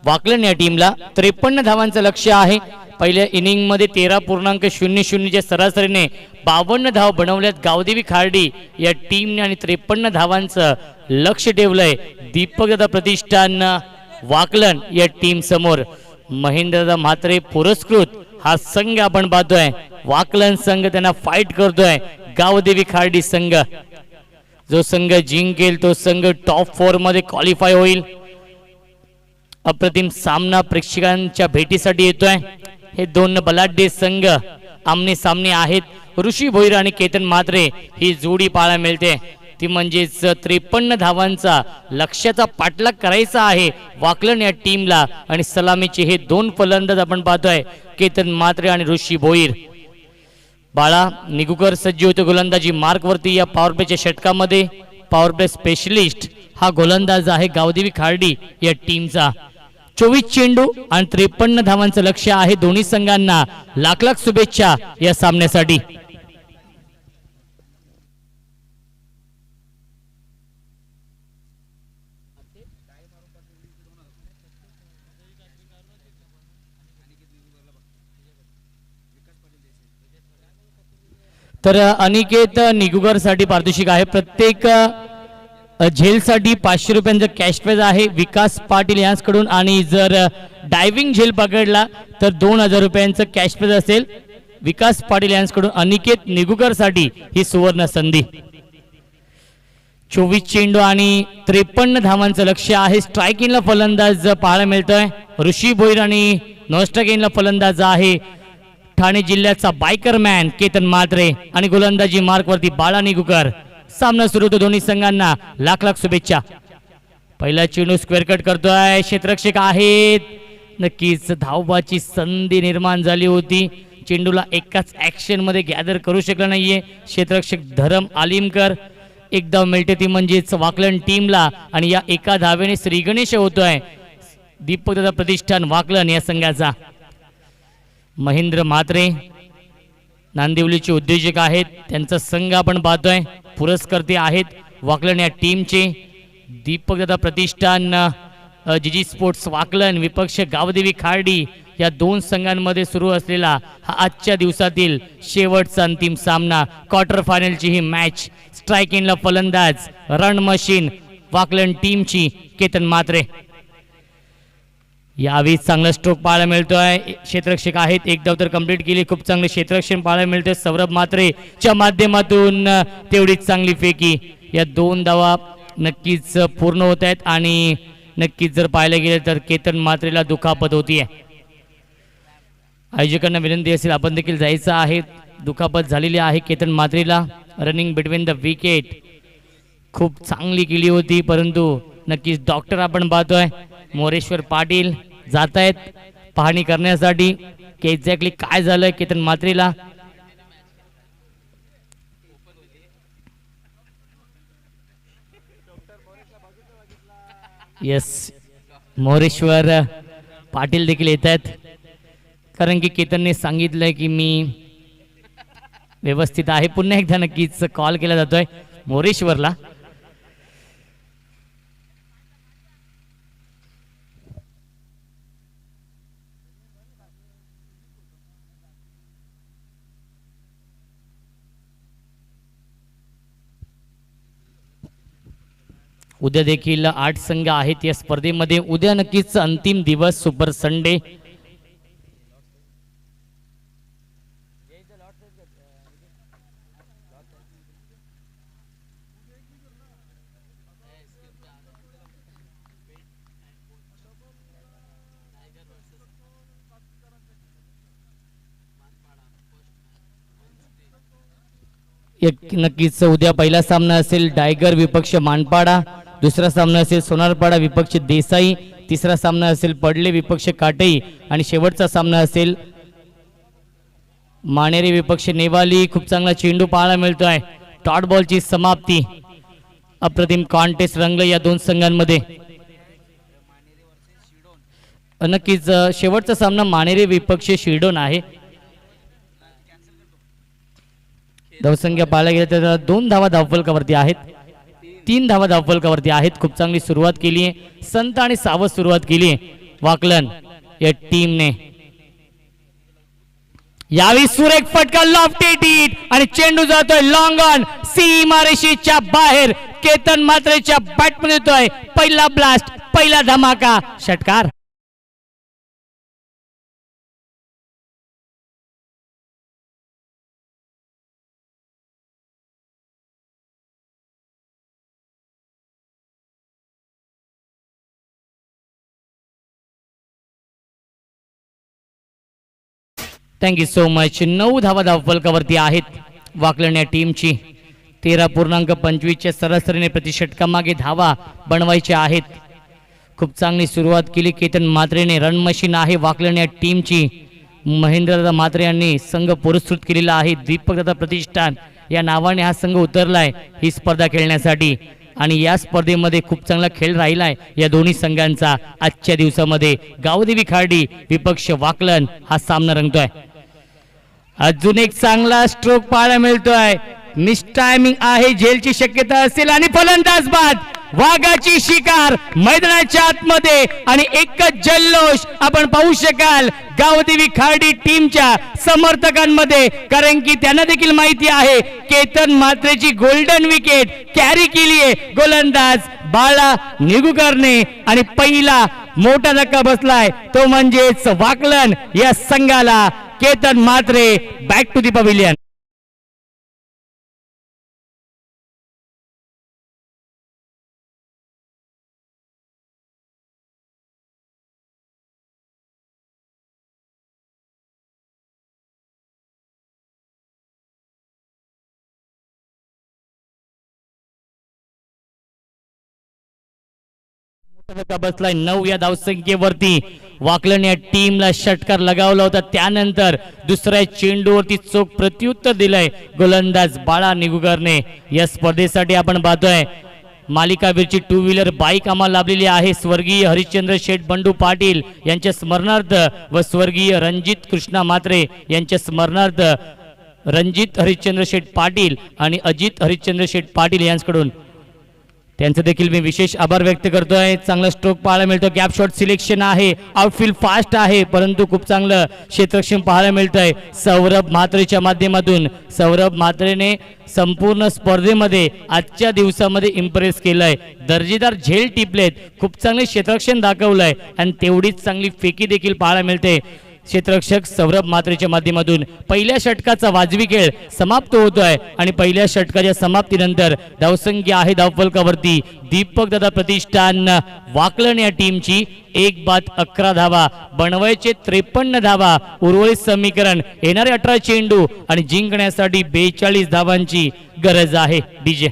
वाकलन या टीमला. 53 धावांचं लक्ष्य आहे. पहिल्या इनिंग मध्ये 13.00 च्या सरासरीने 52 धाव बनवल्यात गावदेवी खार्डी या टीमने आणि 53 धावांचं लक्ष ठेवलंय दीपक दादा प्रतिष्ठान वाकलन या टीम समोर. महेंद्रदादा म्हात्रे पुरस्कृत हा संघ आपण पाहतोय. वाकलन संघ त्यांना फाईट करतोय. गावदेवी खार्डी संघ, जो संघ जिंकेल तो संघ टॉप 4 मध्ये क्वालिफाय होईल. अप्रतिम सामना प्रेक्षकांच्या भेटीसाठी येतोय. हे दोन बलाढ्य संघ आमने सामने आहेत. ऋषी भोईर आणि केतन म्हात्रे ही जोडी पाहायला मिळते. ती म्हणजेच 53 धावांचा लक्ष्याचा पाठलाग करायचा आहे वाकलन या टीमला. आणि सलामीचे हे दोन फलंदाज आपण पाहतोय, केतन म्हात्रे आणि ऋषी भोईर. बाळा निगुकर सज्ज होते गोलंदाजी मार्कवरती या पॉवर प्लेच्या षटकामध्ये. पॉवर प्ले स्पेशलिस्ट हा गोलंदाज आहे गावदेवी खार्डी या टीमचा. 24 चेंडू आणि 53 धावांचं लक्ष्य आहे. दोन्ही संघांना लाख लाख शुभेच्छा या सामन्यासाठी. तर अनिकेत निगुगर साठी पारितोषिक आहे. प्रत्येक झेलसाठी 500 रुपयांचं कॅश प्राइज आहे विकास पाटील यांच्याकडून. आणि जर डायव्हिंग झेल पकडला तर 2000 रुपयांचं कॅश प्राइज असेल विकास पाटील यांच्याकडून. अनिकेत निगुगर साठी ही सुवर्ण संधी. 24 चेंडू आणि 53 धावांचं लक्ष्य आहे. स्ट्रायकिंगला फलंदाज पाहायला मिळतोय ऋषी भोईर आणि नॉनस्ट्रायकिंगला फलंदाज आहे ठाणे जिल्ह्याचा बायकर मॅन केतन म्हात्रे. आणि गोलंदाजी मार्कवरती बाळा निगुकर. सामना सुरू होतो. दोन्ही संघांना लाख लाख शुभेच्छा. पहिला चेंडू स्क्वेअर कट करतोय. क्षेत्ररक्षक आहेत. नक्कीच धावबाची संधी निर्माण झाली होती. चेंडूला एकाच ऍक्शन मध्ये गॅदर करू शकला नाहीये क्षेत्ररक्षक धरम आलिमकर. एक धाव मिळते ती म्हणजेच वाकलन टीमला. आणि या एका धावेने श्री गणेश होतोय दीपकदादा प्रतिष्ठान वाकलन या संघाचा. महेंद्र म्हात्रे नांदिवलीचे उद्योजक आहेत. त्यांचा संघ आपण पाहतोय. पुरस्कर्ते आहेत वाकलन या टीमचे. दीपकदादा प्रतिष्ठान जीजी स्पोर्ट्स वाकलन विपक्ष गावदेवी खार्डी या दोन संघांमध्ये सुरू असलेला हा आजच्या दिवसातील शेवटचा अंतिम सामना. क्वार्टर फायनलची ही मॅच. स्ट्रायकिंगला फलंदाज रन मशीन वाकलन टीमची केतन म्हात्रे. यावेळी चांगला स्ट्रोक पाहायला मिळतोय. क्षेत्ररक्षक आहेत. एक धाव तर कंप्लीट केली. खूप चांगले क्षेत्ररक्षण पाहायला मिळतोय सौरभ म्हात्रेच्या माध्यमातून. तेवढीच चांगली फेकी. या 2 धावा नक्कीच पूर्ण होत आहेत. आणि नक्कीच जर पाहायला गेलं तर केतन म्हात्रेला दुखापत होतीये. आयोजकांना विनंती असेल आपण देखील जायचं आहे. दुखापत झालेली आहे केतन म्हात्रेला. रनिंग बिटवीन द विकेट खूप चांगली केली होती, परंतु नक्कीच डॉक्टर आपण पाहतोय मोरेश्वर पाटील जात आहेत पाहणी करण्यासाठी. की एक्झॅक्टली काय झालंय केतन मात्रेला. येस, मोरेश्वर पाटील देखील येत आहेत, कारण की केतनने सांगितलंय की मी व्यवस्थित आहे. पुन्हा एकदा नक्कीच कॉल केला जातोय मोरेश्वरला. उद्या देखील 8 संघ आहेत या स्पर्धेमध्ये. उद्या नक्कीच अंतिम दिवस, सुपर संडे. नक्कीच उद्या पहिला सामना असेल टायगर विपक्ष मानपाडा, दुसरा सामना असेल सोनारपाडा विपक्ष देसाई, तिसरा सामना असेल पडले विपक्ष काटई आणि शेवटचा सामना असेल मानेरी विपक्ष नेवाली. खूप चांगला चेंडू पाहायला मिळतोय. डॉट बॉलची समाप्ती. अप्रतिम कॉन्टेस्ट रंगलं या दोन संघांमध्ये. नक्कीच शेवटचा सामना मानेरी विपक्ष शिरडोन आहे. धावसंख्या पाहायला गेलं तर 2 धावा धावफलकावरती आहेत, 3 धावा धावफलकावरती आहेत. खूप चांगली सुरुवात केली आहे, संत आणि सावध सुरुवात केली आहे वाकलन या टीमने. यावी सुरेख फटका, लॉफ्टेड हिट आणि चेंडू जातोय लॉंग ऑन सीमारेषेच्या बाहेर. केतन मात्रेच्या बॅटमध्ये येतोय पहिला ब्लास्ट, पहिला धमाका, षटकार. Thank you so much. 9 धावा धावफलकावरती आहेत वाकलन या टीमची. 13.25च्या सरासरीने प्रतिषटकामागे धावा बनवायच्या आहेत. खूप चांगली सुरुवात केली केतन मात्रेने. रन मशीन आहे वाकलन या टीमची. महेंद्रदादा मात्रे यांनी संघ पुरस्कृत केलेला आहे. दीपकदादा प्रतिष्ठान या नावाने हा संघ उतरलाय ही स्पर्धा खेळण्यासाठी आणि या स्पर्धेमध्ये खूप चांगला खेळ राहिलाय या दोन्ही संघांचा. आजच्या दिवसामध्ये गावदेवी खार्डी विपक्ष वाकलन हा सामना रंगतोय. अजून एक चांगला स्ट्रोक पाहायला मिळतोय. मिस टायमिंग आहे, झेलची शक्यता असेल आणि फलंदाज बाद. वाघाची शिकार मैदानाच्या आतमध्ये आणि एकच जल्लोष आपण पाहू शकाल गावदेवी खार्डी टीमच्या समर्थकांमध्ये, कारण की त्यांना देखील माहिती आहे केतन मात्रेची गोल्डन विकेट कॅरी केली आहे गोलंदाज बाळा निगुकरने आणि पहिला मोठा धक्का बसलाय तो म्हणजेच वाकलन या संघाला. केतन मात्रे बॅक टू दी पवेलियन. बसलाय 9 या धावसंख्येवरती. वाकलन या टीमला षटकार लगावला होता, त्यानंतर दुसऱ्या चेंडूवरती चोख प्रत्युत्तर दिलंय गोलंदाज बाळा निगुकरने. या स्पर्धेसाठी आपण पाहतोय मालिकावीरची 2 व्हीलर बाईक आम्हाला लाभलेली आहे. स्वर्गीय हरिश्चंद्र शेठ बंडू पाटील यांच्या स्मरणार्थ व स्वर्गीय रणजित कृष्णा मात्रे यांच्या स्मरणार्थ रणजित हरिश्चंद्र शेठ पाटील आणि अजित हरिश्चंद्र शेठ पाटील यांच्याकडून त्यांचं देखील मी विशेष आभार व्यक्त करतोय. चांगला स्ट्रोक पाहायला मिळतो. गॅप शॉट सिलेक्शन आहे, आउटफील्ड फास्ट आहे, परंतु खूप चांगलं क्षेत्ररक्षण पाहायला मिळतंय सौरभ म्हात्रेच्या माध्यमातून. सौरभ म्हात्रेने संपूर्ण स्पर्धेमध्ये आजच्या दिवसामध्ये इम्प्रेस केलंय. दर्जेदार झेल टिपलेत, खूप चांगले क्षेत्ररक्षण दाखवलंय आणि तेवढीच चांगली फेकी देखील पाहायला मिळते क्षेत्ररक्षक सौरभ म्हात्रेच्या माध्यमातून. पहिल्या षटकाचा वाजवी खेळ समाप्त होतोय आणि पहिल्या षटकाच्या समाप्तीनंतर धावसंख्या आहे धावफलकावरती दीपक दादा प्रतिष्ठान वाकलन या टीमची 1 बाद 11 धावा बनवायचे 53 धावा. उर्वरित समीकरण येणारे 18 चेंडू आणि जिंकण्यासाठी 42 धावांची गरज आहे. डीजे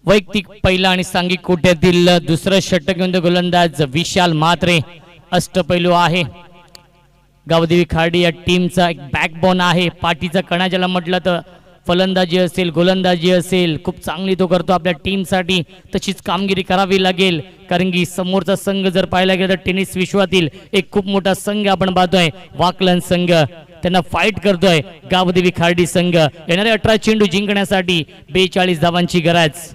वैयक्तिक पहिला आणि सांघिक कोट्यातील दुसरं षटक घेऊन तो गोलंदाज विशाल म्हात्रे अष्टपैलू आहे. गावदेवी खार्डी या टीमचा एक बॅकबोन आहे. पाठीचा कणा ज्याला म्हटलं तर फलंदाजी असेल गोलंदाजी असेल खूप चांगली तो करतो आपल्या टीमसाठी. तशीच कामगिरी करावी लागेल कारण की समोरचा संघ जर पाहायला गेला तर टेनिस विश्वातील एक खूप मोठा संघ आपण पाहतोय वाकलन संघ. त्यांना फाईट करतोय गावदेवी खार्डी संघ. येणारे 18 चेंडू जिंकण्यासाठी 42 धावांची गरज.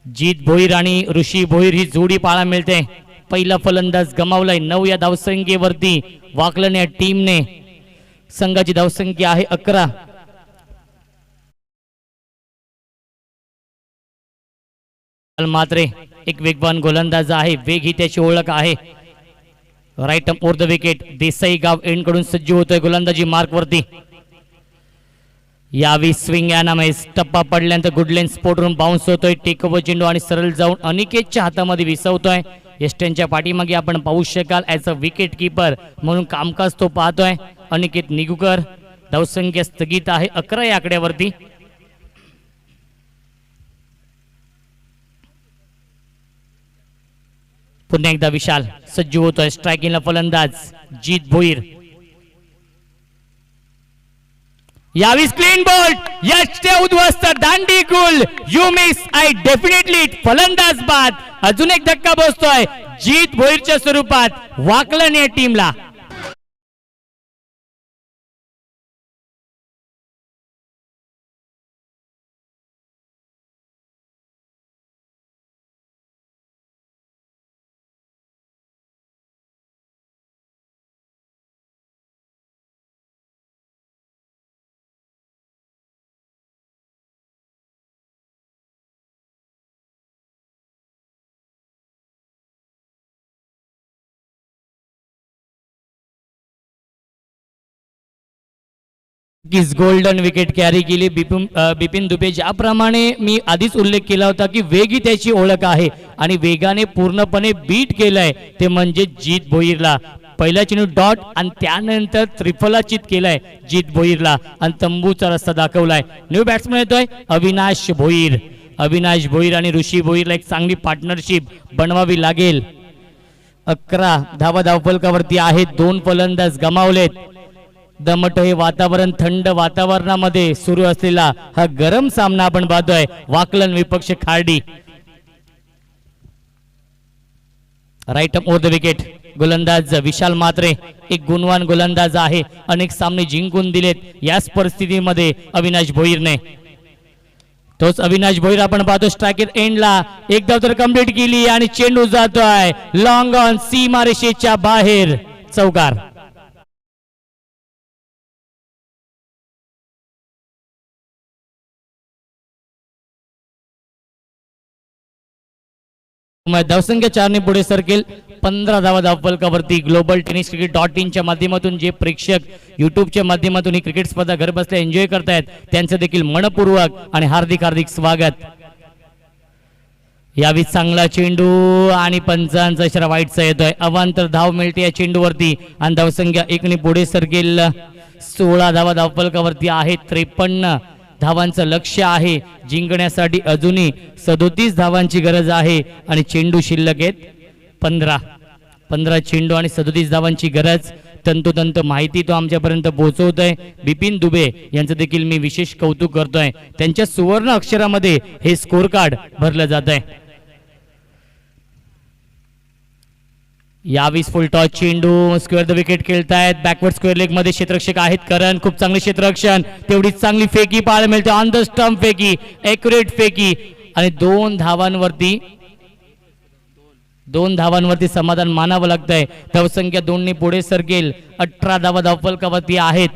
जीत भोईर आणि ऋषी भोईर ही जोडी पाहायला मिळते. पहिला फलंदाज गमावलाय 9 या धावसंख्येवरती वाकलन या टीमने. संघाची धावसंख्या आहे 11. मात्रे एक वेगवान गोलंदाज आहे. वेग ही त्याची ओळख आहे. Right up over the wicket. Desai गाव एंड कडून सज्ज होतोय गोलंदाजी मार्क वरती. यावी स्विंग यानामेस टप्पा पडल्यानंतर गुडलेन स्पोर्टवरून बाउन्स होतोय. टेकओव्हर चेंडू आणि सरळ जाऊन अनिकेतच्या हातामध्ये विसवतोय. यष्ट्यांच्या पाठीमागे आपण पाहू शकाल ॲज अ विकेट किपर म्हणून कामकाज तो पाहतोय अनिकेत निगुकर. धावसंख्या स्थगित आहे 11 या आकड्यावरती. पुन्हा एकदा विशाल सज्ज होतोय. स्ट्रायकिंगला फलंदाज जीत भोईर. यावीस क्लीन बोल्ट यष्टे उद्ध्वस्त दांडी गुल यू मिस आय डेफिनेटली फलंदाज बाद. अजून एक धक्का बसतोय जीत भोईरच्या स्वरूपात वाकलन या टीमला. गोल्डन विकेट कॅरी केली बिपिन दुबे. ज्याप्रमाणे मी आधीच उल्लेख केला होता की वेग ही त्याची ओळख आहे आणि वेगाने पूर्णपणे बीट केलंय ते म्हणजे जीत भोईरला. पहिला चेंडू डॉट आणि त्यानंतर त्रिफलाचित केलाय जीत भोईरला आणि तंबूचा रस्ता दाखवलाय. न्यू बॅट्समन येतोय अविनाश भोईर. अविनाश भोईर आणि ऋषी भोईरला एक चांगली पार्टनरशिप बनवावी लागेल. 11 धावा धावफलकावरती आहेत. 2 फलंदाज गमावलेत. दमट हे वातावरण थंड वातावरणामध्ये सुरू असलेला हा गरम सामना आपण पाहतोय वाकलन विपक्ष खार्डी. Right up over the wicket. गोलंदाज विशाल म्हात्रे एक गुणवान गोलंदाज आहे. अनेक सामने जिंकून दिलेत याच परिस्थितीमध्ये अविनाश भोईरने. तोच अविनाश भोईर आपण पाहतो स्ट्रायकर एंडला एक धाव तर कंप्लीट केली आणि चेंडू जातोय लॉंग ऑन सीमारेषेच्या बाहेर. चौकार. धावसंख्या 4 ने पुढे सरकेल. 15 धावा धावफलकावरती. ग्लोबल टेनिस क्रिकेट .in च्या माध्यमातून जे प्रेक्षक युट्यूबच्या माध्यमातून ही क्रिकेट स्पर्धा घर बसल्या एन्जॉय करतायत त्यांचं देखील मनपूर्वक आणि हार्दिक हार्दिक स्वागत. यावी चांगला चेंडू आणि पंचांचा इशारा वाईटचा येतोय. अवांतर धाव मिळते या चेंडूवरती आणि धावसंख्या 1 ने पुढे सरकेल. 16 धावा धावफलकावरती आहेत. 53 धावांचं लक्ष्य आहे. जिंकण्यासाठी अजूनही 37 धावांची गरज आहे आणि चेंडू शिल्लक आहेत 15 चेंडू आणि 37 धावांची गरज. तंतोतंत माहिती तो आमच्यापर्यंत पोहोचवतोय बिपिन दुबे यांचं देखील मी विशेष कौतुक करतोय. त्यांच्या सुवर्ण अक्षरामध्ये हे स्कोर कार्ड भरलं जात आहे. यावीस फुल टॉस चेंडू स्क्वेअर द विकेट खेळतायत. बॅकवर्ड स्क्वेअर लेग मध्ये क्षेत्ररक्षक आहेत करण. खूप चांगले क्षेत्ररक्षण. तेवढीच चांगली फेकी पाहायला मिळते. ऑन द स्टंप फेकी एक्युरेट फेकी आणि 2 धावांवरती समाधान मानावं लागतंय. धावसंख्या 2 ने पुढे सरकेल. 18 धावा धावफलकावरती आहेत.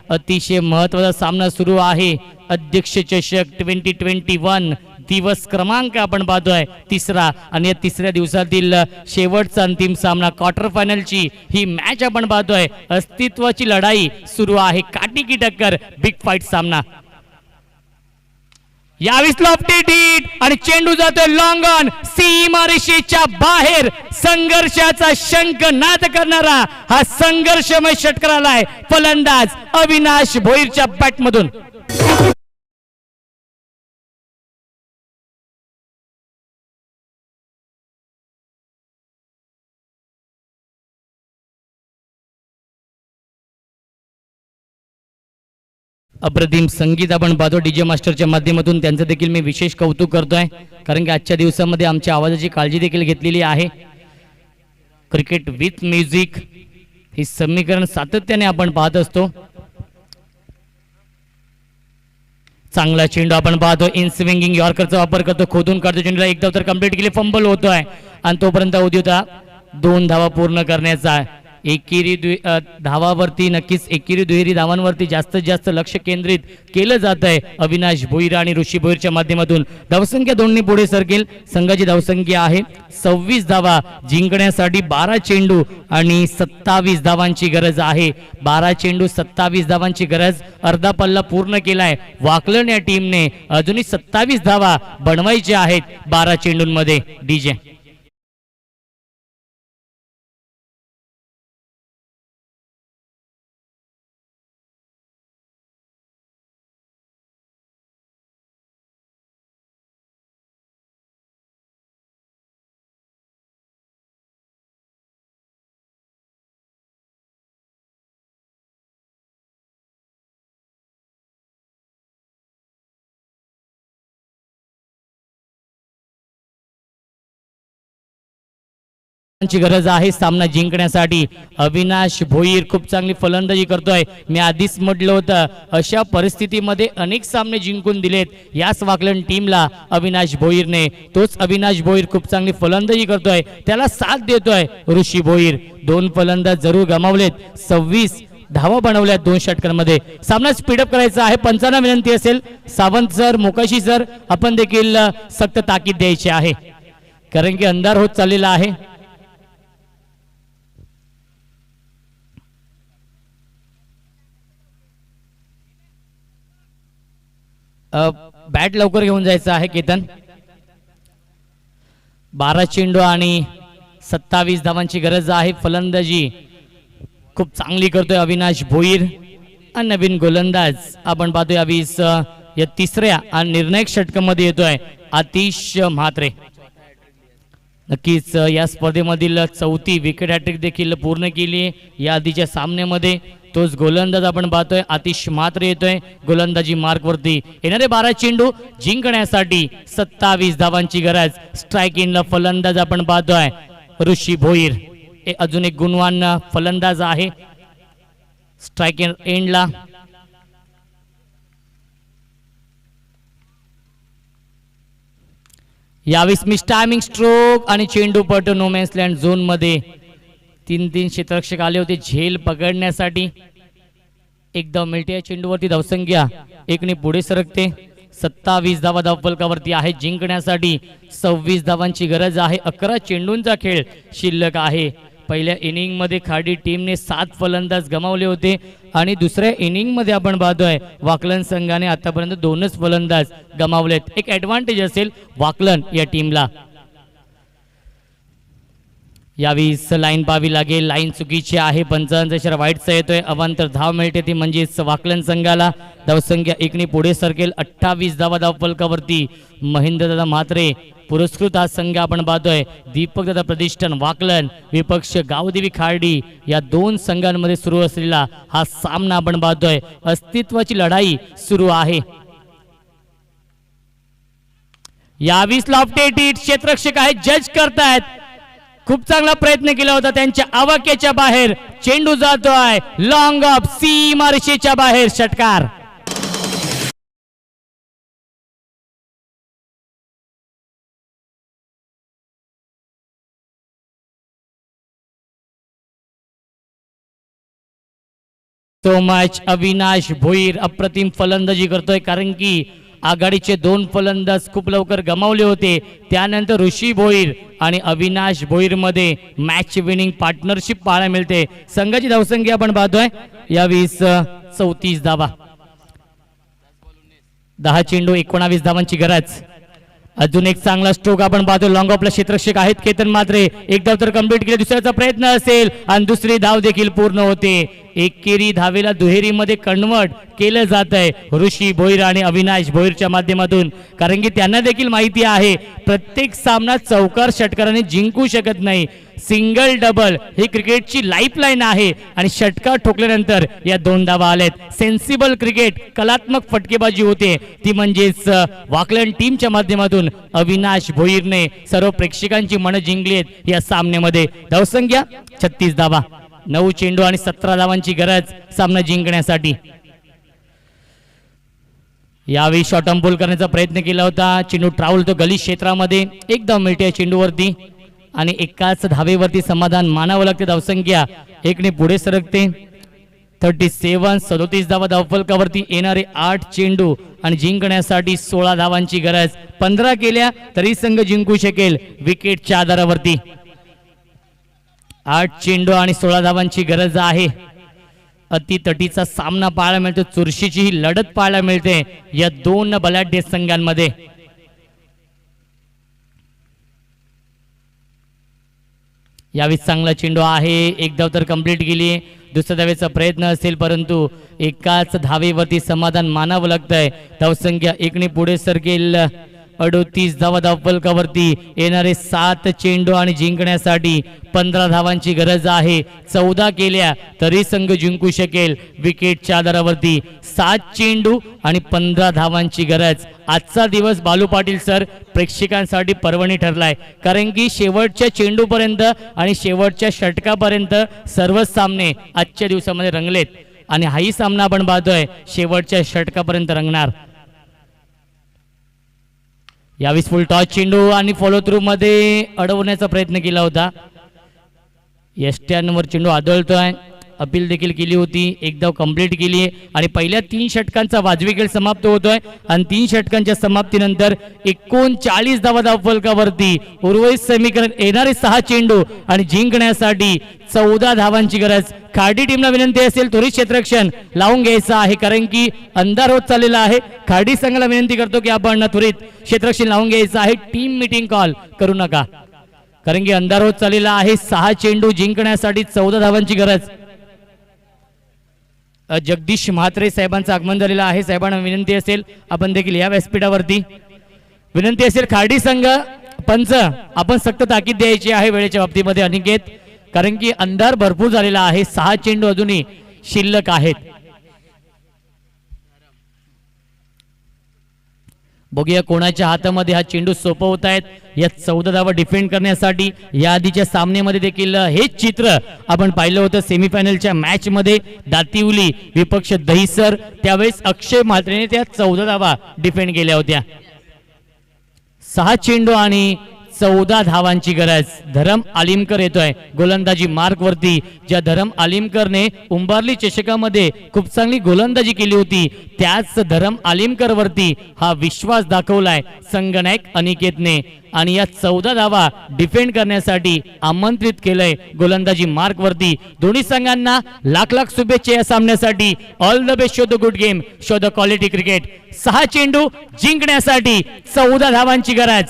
अतिशय महत्वाचा सामना सुरू आहे. अध्यक्ष चषक 2021 दिवस क्रमांक आपण पाहतोय 3रा आणि या 3ऱ्या दिवसातील शेवटचा अंतिम सामना क्वार्टर फायनलची ही मॅच आपण पाहतोय. अस्तित्वाची लढाई सुरू आहे. काटिकी टक्कर बिग फाईट सामना. यावीस लॉफ्टेड हिट आणि चेंडू जातोय लॉंग ऑन सीमारेषेच्या बाहेर. संघर्षाचा शंख नाद करणारा हा संघर्षमय षटकार आलाय फलंदाज अविनाश भोईरच्या बॅटमधून. अप्रतिम संगीत आपण पाहतो डीजे मास्टरच्या माध्यमातून, त्यांचं देखील मी विशेष कौतुक करतोय, कारण की आजच्या दिवसामध्ये आमच्या आवाजाची काळजी देखील घेतलेली आहे. क्रिकेट विथ म्युझिक ही समीकरण सातत्याने आपण पाहत असतो. चांगला चेंडू आपण पाहतो, इन स्विंगिंग यॉर्करचा वापर करतो, खोदून काढतो चेंडूला, एक धाव तर कंप्लीट केली, फंबल होतोय आणि तोपर्यंत उद्योता 2 धावा पूर्ण करण्याचा. एकेरी धावावरती नक्कीच एकेरी दुहेरी धावांवरती जास्तीत जास्त लक्ष केंद्रित केलं जात आहे. अविनाश भोईर आणि ऋषी भोईरच्या माध्यमातून धावसंख्या दोन्ही पुढे सरकेल. संघाची धावसंख्या आहे 26 धावा, जिंकण्यासाठी 12 चेंडू आणि 27 धावांची गरज आहे. 12 चेंडू 27 धावांची गरज, अर्धा पल्ला पूर्ण केलाय वाकलन या टीमने. अजूनही 27 धावा बनवायच्या आहेत 12 चेंडूंमध्ये. डीजे ची गरज आहे सामना जिंकण्यासाठी. अविनाश भोईर खूप चांगली फलंदाजी करतोय. मी आधीच म्हटलं होतं अशा परिस्थितीमध्ये अनेक सामने जिंकून दिलेत याच वाकलन टीमला अविनाश भोईरने. तोच अविनाश भोईर खूप चांगली फलंदाजी करतोय, त्याला साथ देतोय ऋषी भोईर. 2 फलंदाज जरूर गमावलेत, 26 धावा बनवल्यात 2 षटकांमध्ये. सामना स्पीडअप करायचा आहे. पंचांना विनंती असेल, सावंत सर, मोकाशी सर, आपण देखील सक्त ताकीद द्यायची आहे, कारण की अंधार होत चाललेला आहे. बॅट लवकर घेऊन जायचं आहे केतन. 12 चेंडू आणि 27 धावांची गरज आहे. फलंदाजी खूप चांगली करतोय अविनाश भोईर. आणि नवीन गोलंदाज आपण पाहतोय या तिसऱ्या आणि निर्णायक षटकामध्ये येतोय आतिश म्हात्रे. नक्कीच या स्पर्धेमधील 4थी विकेट हॅट्रिक देखील पूर्ण केली या आधीच्या सामन्यामध्ये. तोच गोलंदाज आपण पाहतोय आतिश म्हात्रे येतोय गोलंदाजी मार्कवरती. येणारे 12 चेंडू जिंकण्यासाठी 27 धावांची गरज. स्ट्राइक इनला फलंदाज आपण पाहतोय ऋषी भोईर. अजून एक गुणवान फलंदाज आहे स्ट्राइक एंडला. यावेळेस मिस टायमिंग स्ट्रोक आणि चेंडू पट नो मॅन्स लँड झोन मध्ये. 3 क्षेत्ररक्षक आले होते झेल पकडण्यासाठी. एक धाव मिळते या चेंडूवरती. धावसंख्या 1 ने पुढे सरकते. 27 धावा धावफलकावरती आहे. जिंकण्यासाठी 26 धावांची गरज आहे. 11 चेंडूंचा खेळ शिल्लक आहे. पहिल्या इनिंग मध्ये खाडी टीमने 7 फलंदाज गमावले होते आणि दुसऱ्या इनिंग मध्ये आपण पाहतोय वाकलन संघाने आतापर्यंत 2च फलंदाज गमावलेत. एक ऍडव्हान्टेज असेल वाकलन या टीमला. यावेळीस लाईन पाहावी लागेल. लाईन चुकीची आहे. 55 इशारा वाईटचा येतोय. अवांतर धाव मिळते ती म्हणजेच वाकलन संघाला. धावसंख्या 1 ने पुढे सरकेल. 28 धावा धावफलकावरती. महेंद्रदादा म्हात्रे पुरस्कृत हा संघ आपण पाहतोय. दीपक दादा प्रतिष्ठान वाकलन विपक्ष गावदेवी खार्डी या 2 संघांमध्ये सुरू असलेला हा सामना आपण पाहतोय. अस्तित्वाची लढाई सुरू आहे. यावेळीस लॉफ्टेड क्षेत्ररक्षक आहेत, जज करतायत. खूप चांगला प्रयत्न केला होता त्यांच्या आवाक्याच्या बाहेर. चेंडू जातोय लॉंग ऑफ सीमारेषेच्या बाहेर. षटकार. तो मॅच अविनाश भोईर अप्रतिम फलंदाजी करतोय, कारण की आघाडीचे 2 फलंदाज खूप लवकर गमावले होते. त्यानंतर ऋषी भोईर आणि अविनाश भोईर मध्ये मॅच विनिंग पार्टनरशिप पाहायला मिळते. संघाची धावसंख्या आपण पाहतोय यावेळीस 34 धावा. 10 चेंडू 19 धावांची गरज. अजून एक चांगला स्ट्रोक आपण पाहतो. लॉंग ऑफला क्षेत्ररक्षक आहेत केतन म्हात्रे. एक धाव तर कंप्लीट केली. दुसऱ्याचा प्रयत्न असेल आणि दुसरी धाव देखील पूर्ण होते. एकेरी धावेला दुहेरीमध्ये कन्वर्ट केलं जात आहे ऋषी भोईर आणि अविनाश भोईरच्या माध्यमातून, कारण की त्यांना देखील माहिती आहे प्रत्येक सामना चौकार षटकाराने जिंकू शकत नाही. सिंगल डबल ही क्रिकेटची लाईफलाईन आहे आणि षटकार ठोकल्यानंतर या 2 धावा आल्यात. सेन्सिबल क्रिकेट, कलात्मक फटकेबाजी होते ती म्हणजेच वाकलन टीमच्या माध्यमातून अविनाश भोईरने सर्व प्रेक्षकांची मनं जिंकली आहेत या सामन्यामध्ये. धावसंख्या 36 धावा, 9 चेंडू आणि 17 धावांची गरज सामना जिंकण्यासाठी. यावेळी शॉट अंपूल करण्याचा प्रयत्न केला होता. चेंडू ट्राव्हल तो गली क्षेत्रामध्ये, एकदम मिळते चेंडूवरती आणि एकाच धावेवरती समाधान मानावं लागते. धावसंख्या 1 ने पुढे सरकते. 37, 37 धावा धावफलकावरती. येणारे 8 चेंडू आणि जिंकण्यासाठी 16 धावांची गरज. 15 केल्या तरी संघ जिंकू शकेल विकेटच्या आधारावरती. 8 चेंडू आणि 16 धावांची गरज आहे. अतितटीचा सामना पाहायला मिळतो. चुरशीची ही लढत पाहायला मिळते या 2 बलाढ्य संघांमध्ये. यावेळी चांगला चेंडू आहे. एक धाव तर कंप्लीट केली. दुसऱ्या धावेचा प्रयत्न असेल परंतु एकाच धावेवरती समाधान मानावं लागतंय. धावसंख्या 1 ने पुढे सरकेल. 38 धावा धावफलकावरती. येणारे 7 चेंडू आणि जिंकण्यासाठी 15 धावांची गरज आहे. 14 केल्या तरी संघ जिंकू शकेल विकेटच्या आधारावरती. 7 चेंडू आणि 15 धावांची गरज. आजचा दिवस बालू पाटील सर प्रेक्षकांसाठी पर्वणी ठरलाय, कारण की शेवटच्या चेंडूपर्यंत आणि शेवटच्या षटकापर्यंत सर्वच सामने आजच्या दिवसामध्ये रंगलेत आणि हाही सामना आपण पाहतोय शेवटच्या षटकापर्यंत रंगणार. यावेळी फुल टॉस चेंडू आणि फॉलो थ्रू मध्ये अडवण्याचा प्रयत्न केला होता. यष्ट्यांवर चेंडू आदळतोय. अपील देखील केली होती. एक धाव कंप्लीट केली आहे आणि पहिल्या 3 षटकांचा वाजवी खेळ समाप्त होतोय आणि 3 षटकांच्या समाप्तीनंतर 39 धावा धावफलकावरती. उर्वरित समीकरण येणारे 6 चेंडू आणि जिंकण्यासाठी 14 धावांची गरज. खाडी टीमला विनंती असेल त्वरित क्षेत्ररक्षण लावून घ्यायचं आहे, कारण की अंधार होत चाललेला आहे. खाडी संघाला विनंती करतो की आपण त्वरित क्षेत्ररक्षण लावून घ्यायचं आहे. टीम मीटिंग कॉल करू नका, कारण की अंधार होत चाललेला आहे. 6 चेंडू जिंकण्यासाठी 14 धावांची गरज. जगदीश म्हात्रे साहेबांचं आगमन झालेलं आहे. साहेबांना विनंती असेल आपण देखील या व्यासपीठावरती. विनंती असेल खाडी संघ पंच आपण सक्त ताकीद द्यायची आहे वेळेच्या बाबतीमध्ये अनिकेत, कारण की अंधार भरपूर झालेला आहे. 6 चेंडू अजूनही शिल्लक आहेत. बघूया कोणाच्या हातामध्ये हा चेंडू सोपवत आहेत या 14 धावा डिफेंड करण्यासाठी. या आधीच्या सामन्यामध्ये देखील हेच चित्र आपण पाहिलं होतं. सेमीफायनलच्या मॅच मध्ये दातिवली विपक्ष दहिसर, त्यावेळेस अक्षय म्हात्रेने त्या 14 धावा डिफेंड केल्या होत्या. 6 चेंडू आणि 14 धावांची गरज. धरम आलिमकर येतोय गोलंदाजी मार्क वरती. ज्या धरम आलिमकरने उंबारली चषकामध्ये खूप चांगली गोलंदाजी केली होती, त्याच धरम आलिमकर वरती हा विश्वास दाखवलाय संघनायक अनिकेतने आणि या 14 धावा डिफेंड करण्यासाठी आमंत्रित केलंय गोलंदाजी मार्क वरती. दोन्ही संघांना लाख लाख शुभेच्छा या सामन्यासाठी. All the best. Show the good game, show the quality cricket. 6 चेंडू जिंकण्यासाठी 14 धावांची गरज.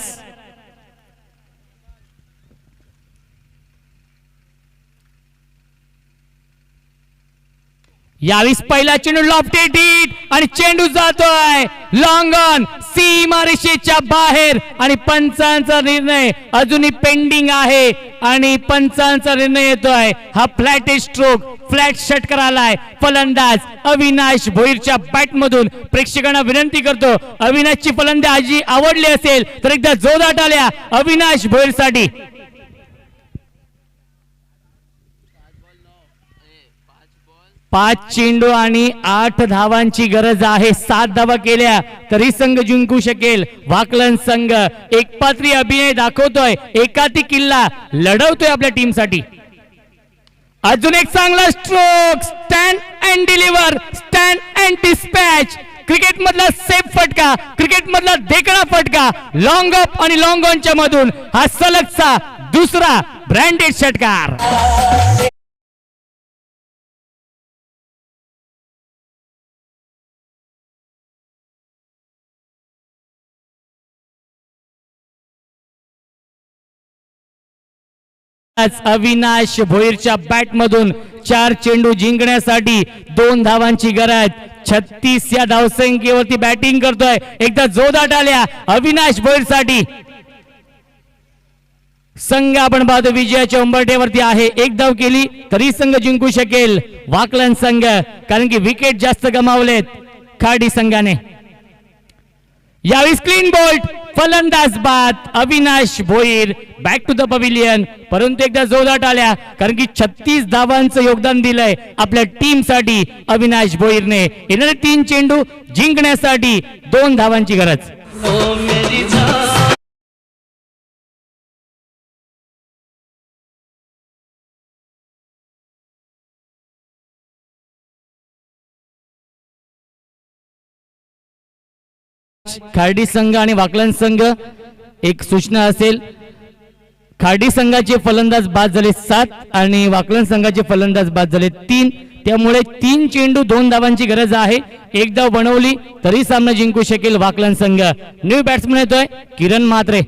यावेळी पहिला चेंडू लॉफ्टेड हिट आणि चेंडू जातोय लॉंग ऑन सीमारेषेच्या बाहेर आणि पंचांचा निर्णय अजूनही पेंडिंग आहे आणि पंचांचा निर्णय येतोय. हा फ्लॅट स्ट्रोक, फ्लॅट षटकार आलाय. फलंदाज अविनाश भोईरच्या बॅट मधून. प्रेक्षकांना विनंती करतो अविनाशची फलंदाजी आवडली असेल तर एकदा जोरदार टाळ्या अविनाश भोईरसाठी. 5 चेंडू आणि 8 धावांची गरज आहे. 7 धावा केल्या तरी संघ जिंकू शकेल. वाकलन संघ एकपात्री अभिनय दाखवतोय, एकाती किल्ला लढवतोय आपल्या टीमसाठी. अजून एक चांगला stroke. Stand and deliver, stand and dispatch. Cricket मधला सेफ फटका, क्रिकेट मधला देखणा फटका. लॉंग अप आणि लॉंग ऑनच्या मधून हा सलगचा दुसरा ब्रँडेड षटकार. अविनाश भोईरच्या बॅट मधून 4 चेंडू जिंकण्यासाठी 2 धावांची गरज. 36 या धावसंख्येवरती बॅटिंग करतोय. एकदा जोरदार टाळ्या अविनाश भोईरसाठी. संघ आपण पाहतो विजयाच्या उंबरठ्यावरती आहे. एक धाव केली तरी संघ जिंकू शकेल वाकलन संघ, कारण की विकेट जास्त गमावलेत खाडी संघाने. यावेळी क्लीन बोल्ट, फलंदाज बाद Avinash Bhoir back to the pavilion. परंतु एकदा जोरात आल्या, कारण की 36 धावांचं योगदान दिलंय आपल्या टीम साठी अविनाश भोईरने. येणारे 3 चेंडू जिंकण्यासाठी 2 धावांची गरज. खार्डी संघ आणि वाकलन संघ एक सूचना असेल, खार्डी संघाचे फलंदाज बाद झाले 7 आणि वाकलन संघाचे फलंदाज बाद झाले 3. त्यामुळे 3 चेंडू 2 धावांची गरज आहे. एक धाव बनवली तरी सामना जिंकू शकेल वाकलन संघ. न्यू बॅट्समन येतोय किरण म्हात्रे.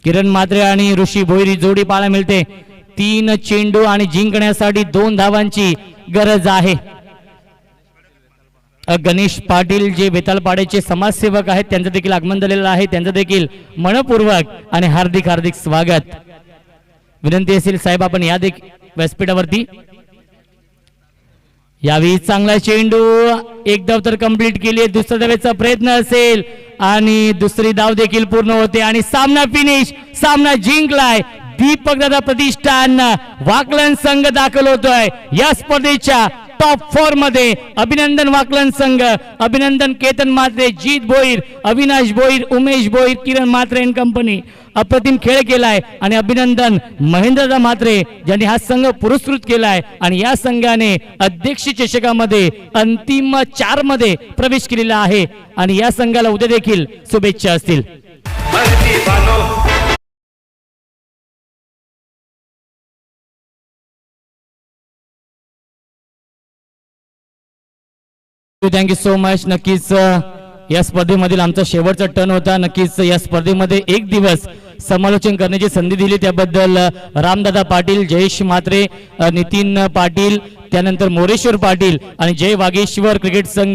किरण म्हात्रे आणि ऋषी भोईर जोडी पाहायला मिळते. 3 चेंडू आणि जिंकण्यासाठी 2 धावांची गरज आहे. गणेश पाटील जे बेतालपाड्याचे समाजसेवक आहेत त्यांचं देखील आगमन झालेलं आहे. त्यांचं देखील मनपूर्वक आणि हार्दिक हार्दिक स्वागत. विनंती असेल साहेब आपण या देखील व्यासपीठावरती. यावेळी चांगला चेंडू, एक धाव तर कंप्लीट केली. दुसऱ्या धावेचा प्रयत्न असेल आणि दुसरी धाव देखील पूर्ण होते आणि सामना फिनिश. सामना जिंकलाय दीपक दादा प्रतिष्ठान. वाकलन संघ दाखल होतोय या स्पर्धेच्या टॉप 4 मध्ये. अभिनंदन वाकलन संघ, अभिनंदन केतन म्हात्रे, जीत भोईर, अविनाश भोईर, उमेश भोईर, किरण म्हात्रे अँड कंपनी. अप्रतिम खेळ केलाय आणि अभिनंदन महेंद्रदा म्हात्रे ज्यांनी हा संघ पुरस्कृत केलाय आणि या संघाने अध्यक्ष चषकामध्ये अंतिम 4 मध्ये प्रवेश केलेला आहे आणि या संघाला उद्या देखील शुभेच्छा असतील. Thank you so much. नक्कीच या स्पर्धेमधील आमचा शेवटचा टर्न होता. नक्कीच या स्पर्धेमध्ये एक दिवस समालोचन करण्याची संधी दिली त्याबद्दल रामदादा पाटील, जयेश म्हात्रे, नितीन पाटील, त्यानंतर मोरेश्वर पाटील आणि जय वागेश्वर क्रिकेट संघ